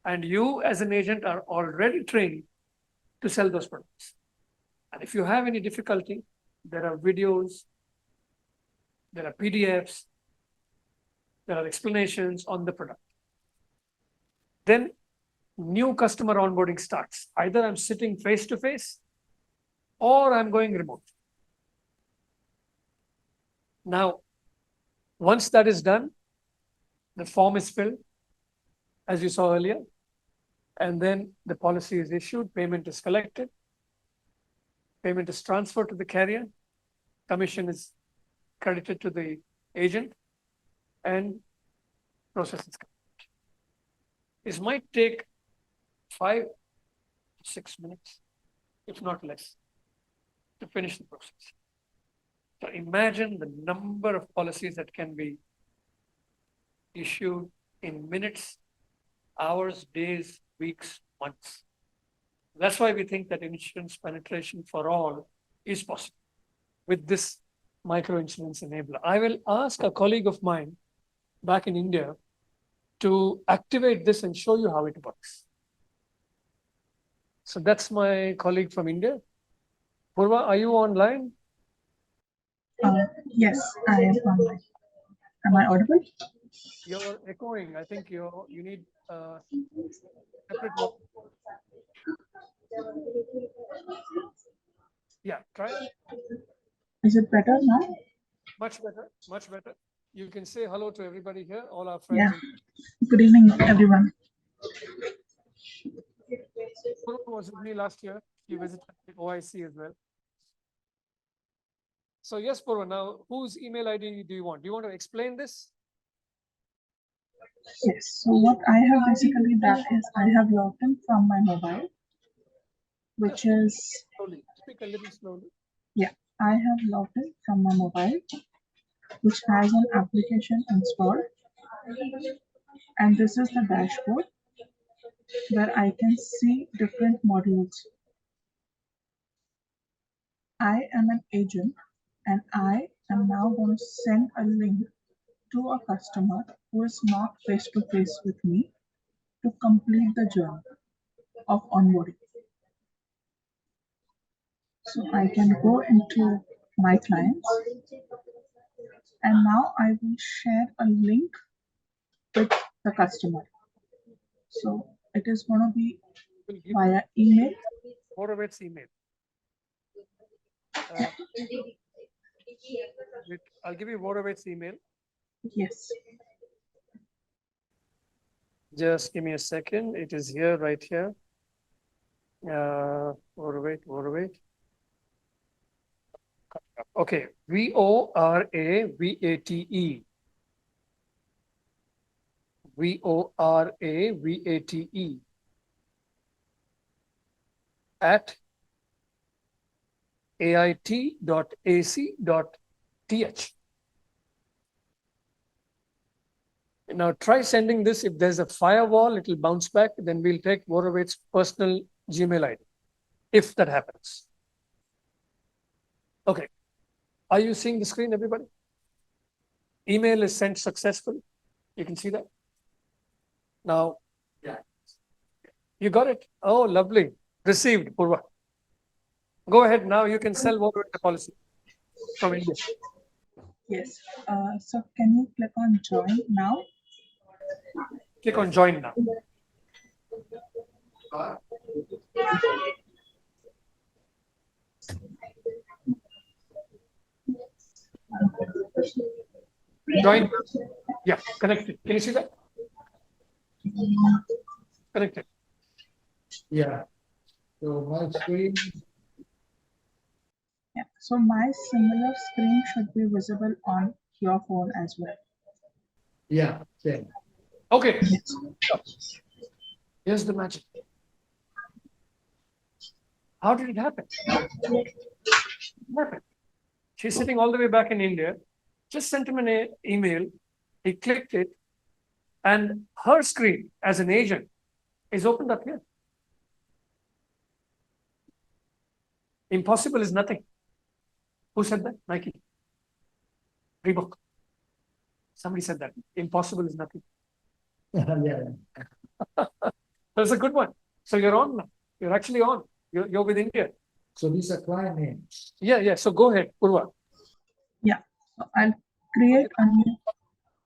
And you as an agent are already trained to sell those products. And if you have any difficulty, there are videos, there are PDFs, there are explanations on the product. Then new customer onboarding starts. Either I'm sitting face to face or I'm going remote. Now, once that is done, the form is filled, as you saw earlier, and then the policy is issued, payment is collected, payment is transferred to the carrier, commission is credited to the agent, and process is complete. This might take 5 to 6 minutes, if not less, to finish the process. So imagine the number of policies that can be issued in minutes, hours, days, weeks, months. That's why we think that insurance penetration for all is possible with this micro insurance enabler. I will ask a colleague of mine back in India to activate this and show you how it works. So that's my colleague from India. Purva, are you online? Yes, I am online. Am I audible? You're echoing. I think you need separate one. Yeah, try. Is it better now? Much better, much better. You can say hello to everybody here, all our friends. Yeah. Good evening, everyone. Purva was with me last year. He visited OIC as well. So yes, Purva, now whose email ID do you want? Do you want to explain this? Yes. So what I have basically done is I have logged in from my mobile, which is, Slowly, speak a little slowly. yeah, I have logged in from my mobile, which has an application installed. And this is the dashboard where I can see different modules. I am an agent and I am now going to send a link to a customer who is not face to face with me to complete the journey of onboarding. So I can go into my clients and now I will share a link with the customer. So it is going to be We'll give via email. Borovate's email. I'll give you Borovate's email. Yes. Just give me a second. It is here, right here. Borovate. Okay, VORAVATE. VORAVATE at ait.ac.th. Now try sending this. If there's a firewall, it will bounce back. Then we'll take Borovate's personal Gmail ID. if that happens. Okay. Are you seeing the screen, everybody? Email is sent successfully. You can see that. Now, Yeah. you got it. Oh, lovely. Received, Purva. Go ahead now. You can sell more with the policy from India. Yes. So can you click on join now? Click on join now. Join. Yeah, connected. Can you see that? Connected. Yeah. So my screen. Yeah. So my similar screen should be visible on your phone as well. Yeah. Same. Okay. Here's the magic. How did it happen? She's sitting all the way back in India. Just sent him an email. He clicked it, and her screen as an agent is opened up here. Impossible is nothing. Who said that? Nike. Reebok. Somebody said that. Impossible is nothing. Yeah. That's a good one. So you're on now. You're actually on. You're with India. So these are client names. Yeah. So go ahead, Purva. Yeah. So I'll create a new.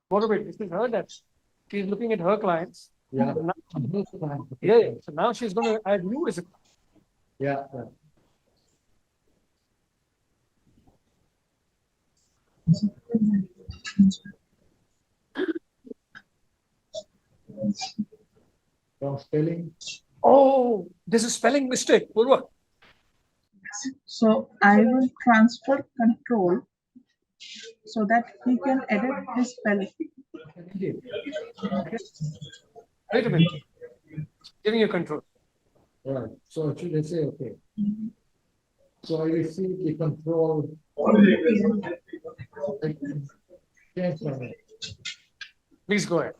What about it? This is her desk. She's looking at her clients. Yeah. Yeah. So now she's going to add you as a. Yeah. Wrong spelling. Oh, this is spelling mistake, Purva. So I will transfer control so that he can edit his spelling. Wait a minute. Giving you control. Right. So should I say okay? So I received the control. Change my name. Please go ahead.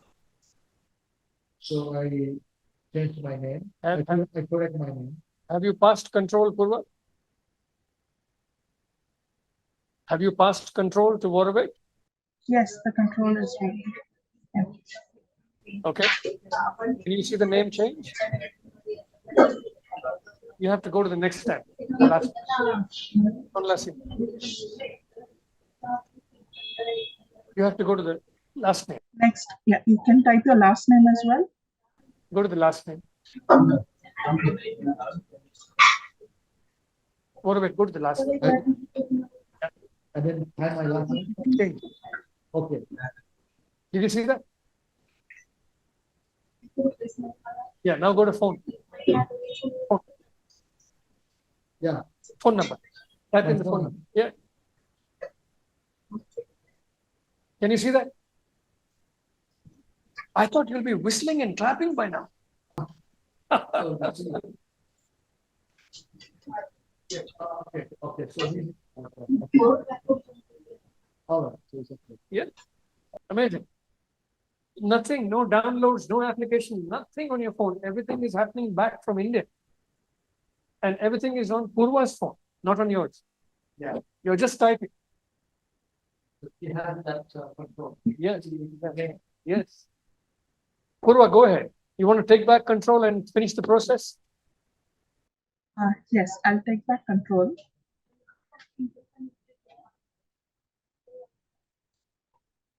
So I changed my name. And- I correct my name. Have you passed control, Purva? Have you passed control to Warwick? Yes, the control is ready. Yeah. Okay. Can you see the name change? You have to go to the next step. The last one last thing. You have to go to the last name. Next, yeah, you can type your last name as well. Go to the last name. Warwick, go to the last name. And then add my last name. Change. Okay. Did you see that? Yeah, now go to phone. Yeah. Phone number. Type in My the phone phone number. Yeah. Can you see that? I thought you'll be whistling and clapping by now. So that's it. Yeah, okay. Okay. So all right. So it's okay. Amazing. Nothing, no downloads, no application, nothing on your phone. Everything is happening back from India. And everything is on Purva's phone, not on yours. Yeah. You're just typing. You have that control. Yes. Yes. Purva, go ahead. You want to take back control and finish the process? Yes, I'll take back control.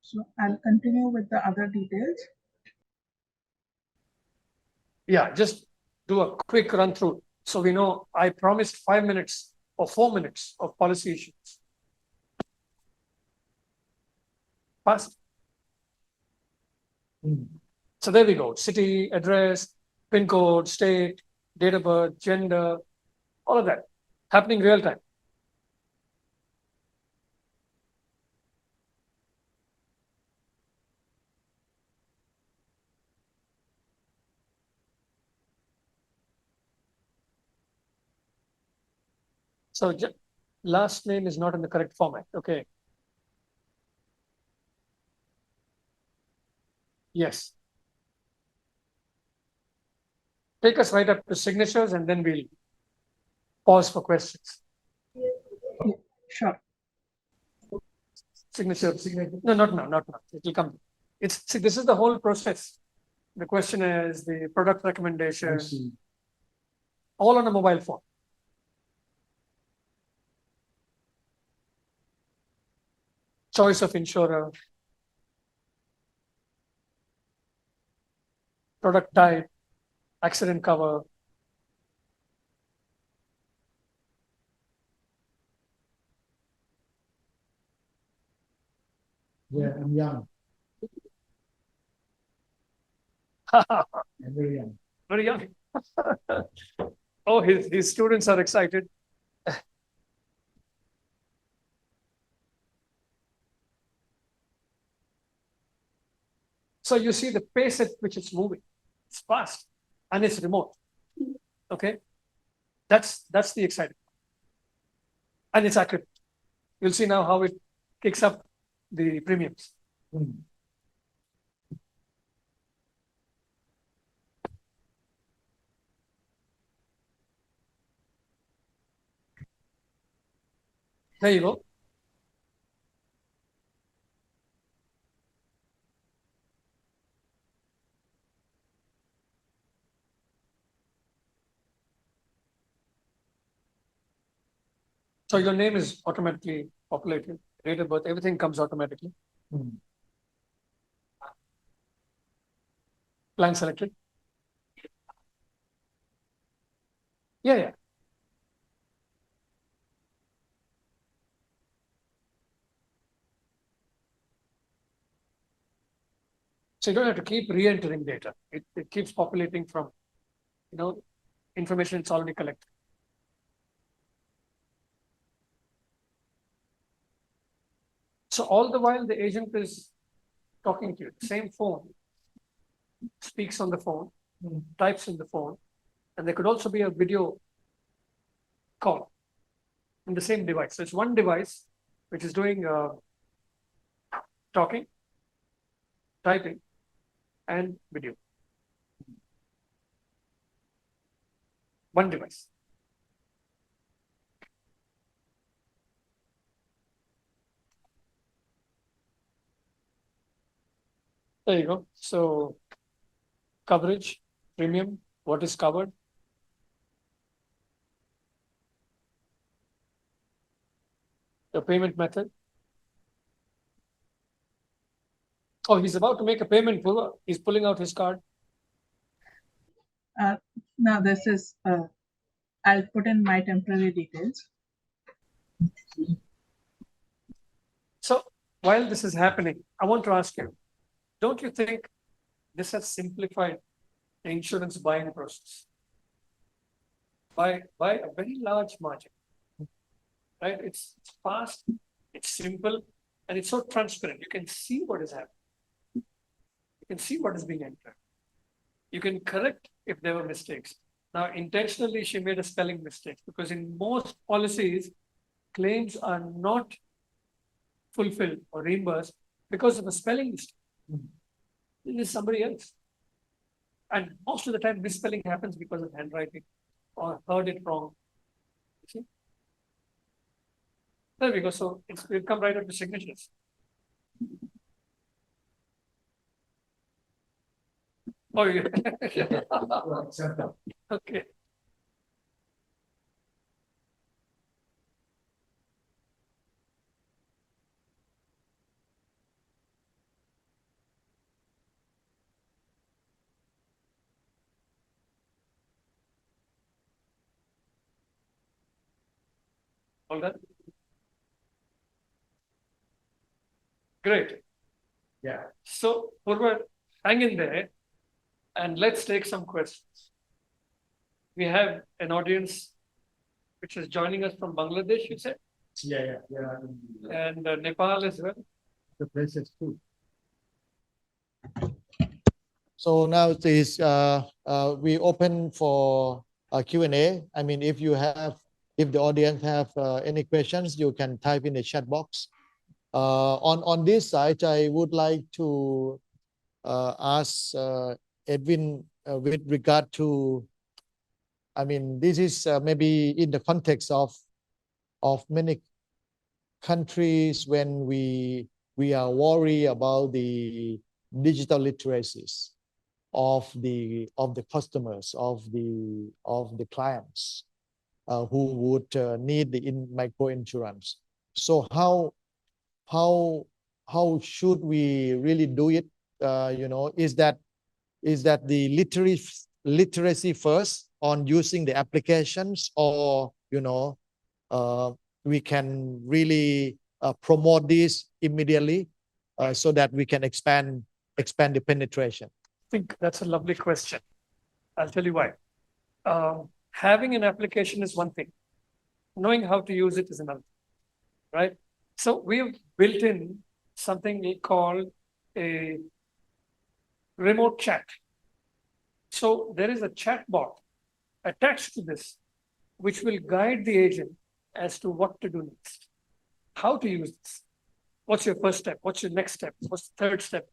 So I'll continue with the other details. Yeah, just do a quick run through. So we know I promised 5 minutes or 4 minutes of policy issues. Fast. So there we go. City, address, PIN code, state, date of birth, gender, all of that happening real time. So last name is not in the correct format. Okay. Yes. Take us right up to signatures and then we'll pause for questions. Sure. Signature. No, not now, not now. It will come. See, this is the whole process. The question is the product recommendation, all on a mobile phone. Choice of insurer, product type, accident cover. Yeah, I'm young. I'm very young. Very young. Oh, his students are excited. So you see the pace at which it's moving. It's fast and it's remote. Okay. That's the exciting part. And it's accurate. You'll see now how it kicks up the premiums. There you go. So your name is automatically populated, date of birth, everything comes automatically. Plan selected. Yeah. So you don't have to keep re-entering data. It keeps populating from, information it's already collected. So all the while the agent is talking to you, the same phone, speaks on the phone, types in the phone, and there could also be a video call in the same device. So it's one device which is doing talking, typing, and video. One device. There you go. So coverage, premium, what is covered. The payment method. Oh, he's about to make a payment. He's pulling out his card. Now this is, I'll put in my temporary details. So while this is happening, I want to ask you, don't you think this has simplified the insurance buying process by a very large margin? Right? It's fast, it's simple, and it's so transparent. You can see what is happening. You can see what is being entered. You can correct if there were mistakes. Now, intentionally, she made a spelling mistake because in most policies, claims are not fulfilled or reimbursed because of a spelling mistake. This is somebody else. And most of the time, misspelling happens because of handwriting or heard it wrong. See? There we go. So we'll come right up to signatures. Oh, yeah. Okay. All done? Great. Yeah. So, Purva, hang in there and let's take some questions. We have an audience which is joining us from Bangladesh, you said? Yeah. And Nepal as well. The place is cool. So now it is we open for Q&A. I mean, if the audience have any questions, you can type in the chat box. On this side, I would like to ask Edwin with regard to I mean, this is maybe in the context of many countries when we are worried about the digital literacies of the customers, of the clients who would need the micro insurance. So how should we really do it? You know, is that the literacy first on using the applications, or you know, we can really promote this immediately so that we can expand the penetration? I think that's a lovely question. I'll tell you why. Having an application is one thing. Knowing how to use it is another, right? So we've built in something we call a remote chat. So there is a chat bot attached to this, which will guide the agent as to what to do next, how to use this. What's your first step? What's your next step? What's the third step?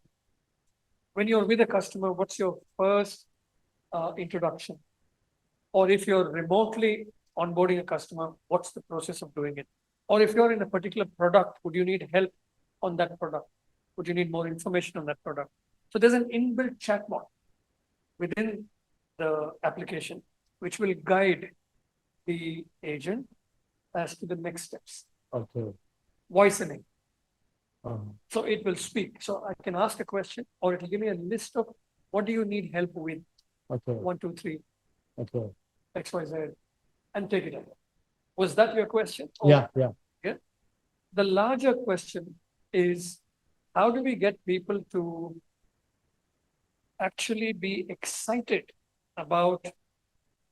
When you're with a customer, what's your first introduction? Or if you're remotely onboarding a customer, what's the process of doing it? Or if you're in a particular product, would you need help on that product? Would you need more information on that product? So there's an inbuilt chatbot within the application, which will guide the agent as to the next steps. Okay. Voicing. So it will speak. So I can ask a question, or it will give me a list of what do you need help with? Okay. 1, 2, 3. Okay. X, Y, Z, and take it up. Was that your question? Yeah. The larger question is, how do we get people to actually be excited about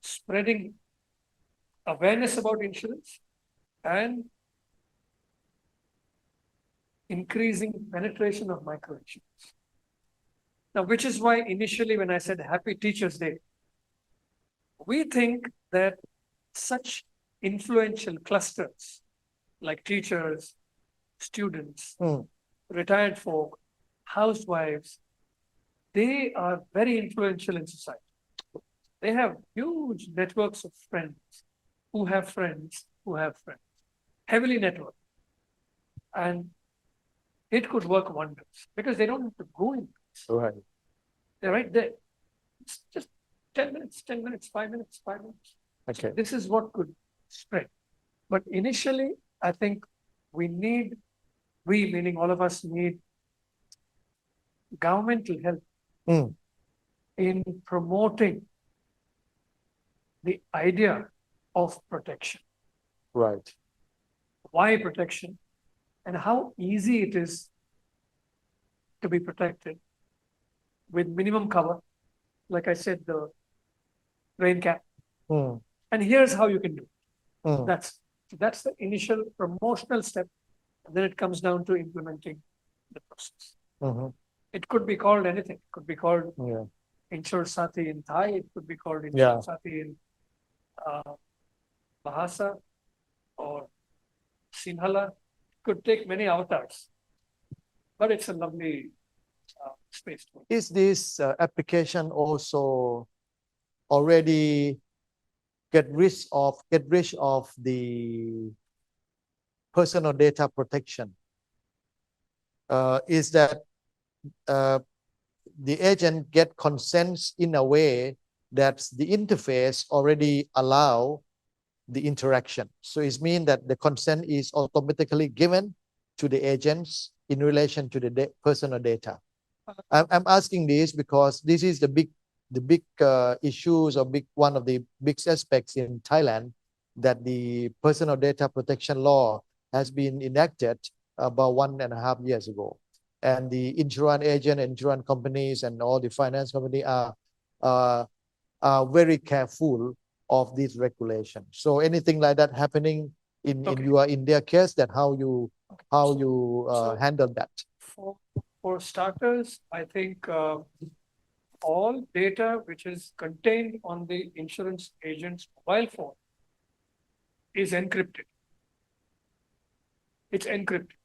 spreading awareness about insurance and increasing penetration of microinsurance? Now, which is why initially when I said Happy Teachers Day, we think that such influential clusters like teachers, students, retired folk, housewives, they are very influential in society. They have huge networks of friends who have friends who have friends, heavily networked. And it could work wonders because they don't have to go in. Right. They're right there. It's just 10 minutes, 10 minutes, 5 minutes, 5 minutes. Okay. This is what could spread. But initially, I think we meaning all of us, need governmental help in promoting the idea of protection. Right. Why protection? And how easy it is to be protected with minimum cover. Like I said, the rain cap. And here's how you can do it. That's the initial promotional step. And then it comes down to implementing the process. It could be called anything. It could be called Insure Sati in Thai. It could be called Insure Sati in Bahasa or Sinhala. It could take many avatars. But it's a lovely space. Is this application also already get rid of the personal data protection? Is that the agent get consents in a way that the interface already allow the interaction? So it means that the consent is automatically given to the agents in relation to the personal data. I'm asking this because this is the big issues, or one of the big aspects in Thailand, that the personal data protection law has been enacted about 1.5 years ago, and the insurance agent, insurance companies, and all the finance company are very careful of this regulation. So anything like that happening in your India case, that how you handle that? For starters, I think all data which is contained on the insurance agent's mobile phone is encrypted. It's encrypted.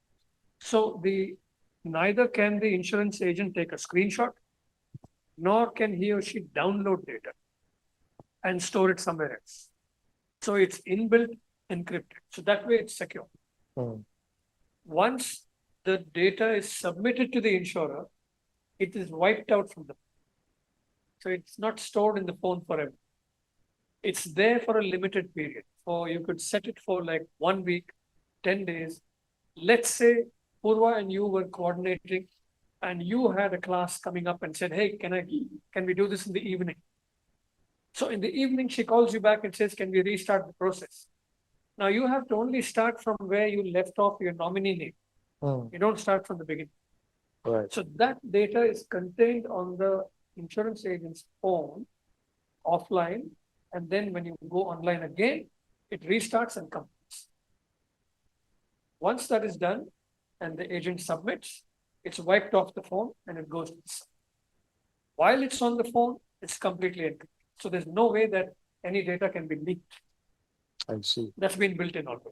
So neither can the insurance agent take a screenshot, nor can he or she download data. and store it somewhere else. So it's inbuilt encrypted. So that way it's secure. Mm. Once the data is submitted to the insurer, it is wiped out from the phone. So it's not stored in the phone forever. It's there for a limited period. So you could set it for like 1 week, 10 days. Let's say Purva and you were coordinating and you had a class coming up and said, hey, can we do this in the evening? So in the evening, she calls you back and says, can we restart the process? Now you have to only start from where you left off your nominee name. Mm. You don't start from the beginning. Right. So that data is contained on the insurance agent's phone offline. And then when you go online again, it restarts and completes. Once that is done and the agent submits, it's wiped off the phone and it goes to the server. While it's on the phone, it's completely encrypted. So there's no way that any data can be leaked. I see. That's been built in already.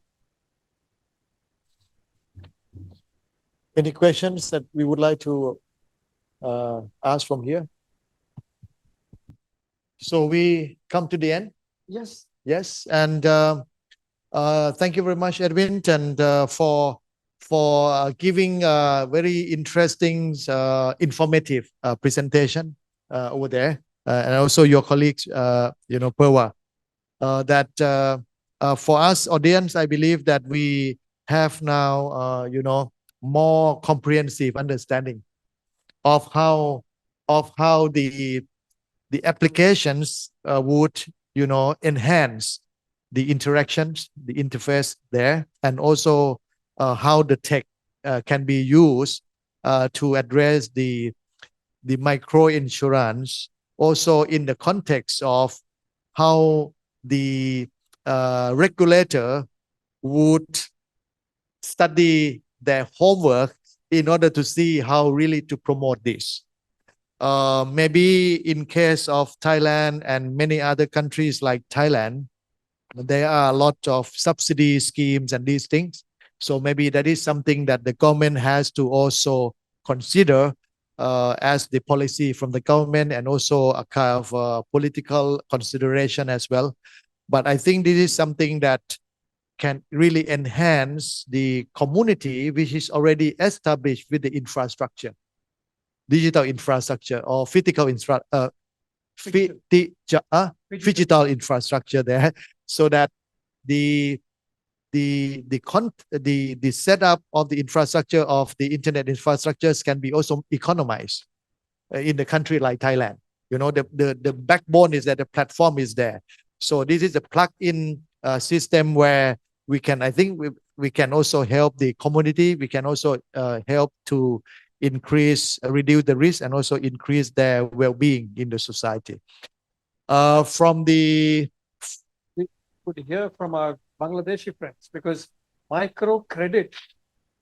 Any questions that we would like to ask from here? So we come to the end. Yes. Yes, and thank you very much, Edwin, and for giving very interesting, informative presentation over there, and also your colleagues, Purva. That for us audience, I believe that we have now, more comprehensive understanding of how the applications would enhance the interactions, the interface there, and also how the tech can be used to address the micro insurance, also in the context of how the regulator would study their homework in order to see how really to promote this. Maybe in case of Thailand and many other countries like Thailand, there are a lot of subsidy schemes and these things. So maybe that is something that the government has to also consider as the policy from the government, and also a kind of political consideration as well. But I think this is something that can really enhance the community which is already established with the infrastructure, digital infrastructure or physical digital infrastructure there, so that the setup of the infrastructure of the internet infrastructures can be also economized in the country like Thailand. The backbone is that the platform is there. So this is a plug-in system where we can, I think we can also help the community. We can also help to reduce the risk, and also increase their well-being in the society. We could hear from our Bangladeshi friends, because microcredit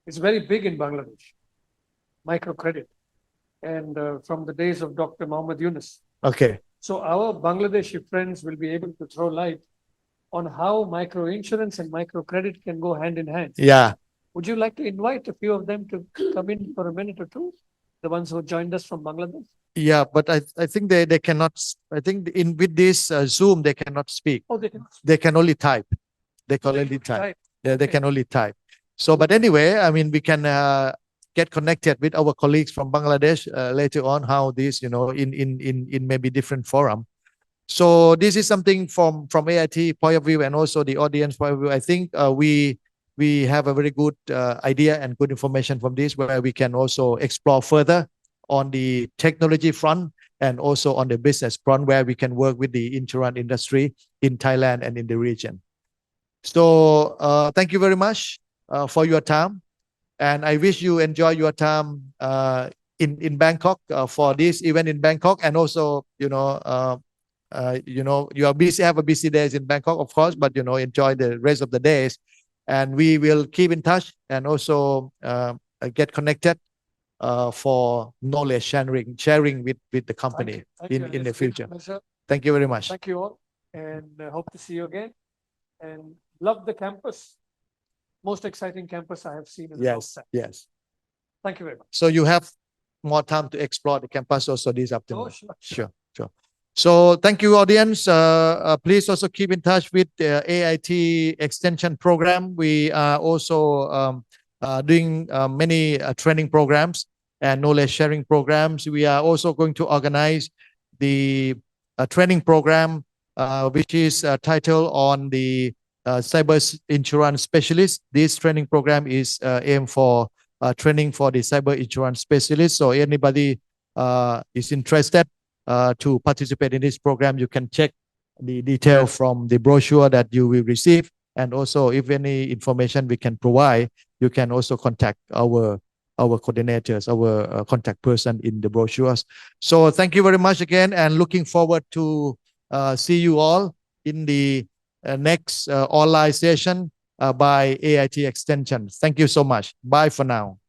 is very big in Bangladesh. Microcredit, and from the days of Dr. Muhammad Yunus. Okay. So our Bangladeshi friends will be able to throw light on how microinsurance and microcredit can go hand in hand. Yeah. Would you like to invite a few of them to come in for a minute or two? The ones who joined us from Bangladesh? Yeah, but I think they cannot. I think with this Zoom they cannot speak. Oh, they can. They can only type. They can They only can type. type. Yeah, they Okay. can only type. So, but anyway, I mean, we can get connected with our colleagues from Bangladesh later on. How this, in maybe different forum. So this is something from AIT point of view, and also the audience point of view. I think we have a very good idea and good information from this, where we can also explore further on the technology front, and also on the business front, where we can work with the insurance industry in Thailand and in the region. So thank you very much for your time, and I wish you enjoy your time in Bangkok for this event in Bangkok, and also you are busy, have a busy days in Bangkok, of course, but enjoy the rest of the days, and we will keep in touch, and also get connected for knowledge sharing with the company in the future. Thank you very much. Thank you all, and hope to see you again. And love the campus. Most exciting campus I have seen in the Yes, yes. Thank you very much. So you have more time to explore the campus also this afternoon. Oh, sure. Sure. So thank you, audience. Please also keep in touch with the AIT Extension Program. We are also doing many training programs and knowledge sharing programs. We are also going to organize the training program, which is titled on the cyber insurance specialist. This training program is aimed for training for the cyber insurance specialist. So anybody is interested to participate in this program, you can check the detail from the brochure that you will receive. And also, if any information we can provide, you can also contact our coordinators, our contact person in the brochures. So thank you very much again, and looking forward to see you all in the next online session by AIT Extension. Thank you so much. Bye for now.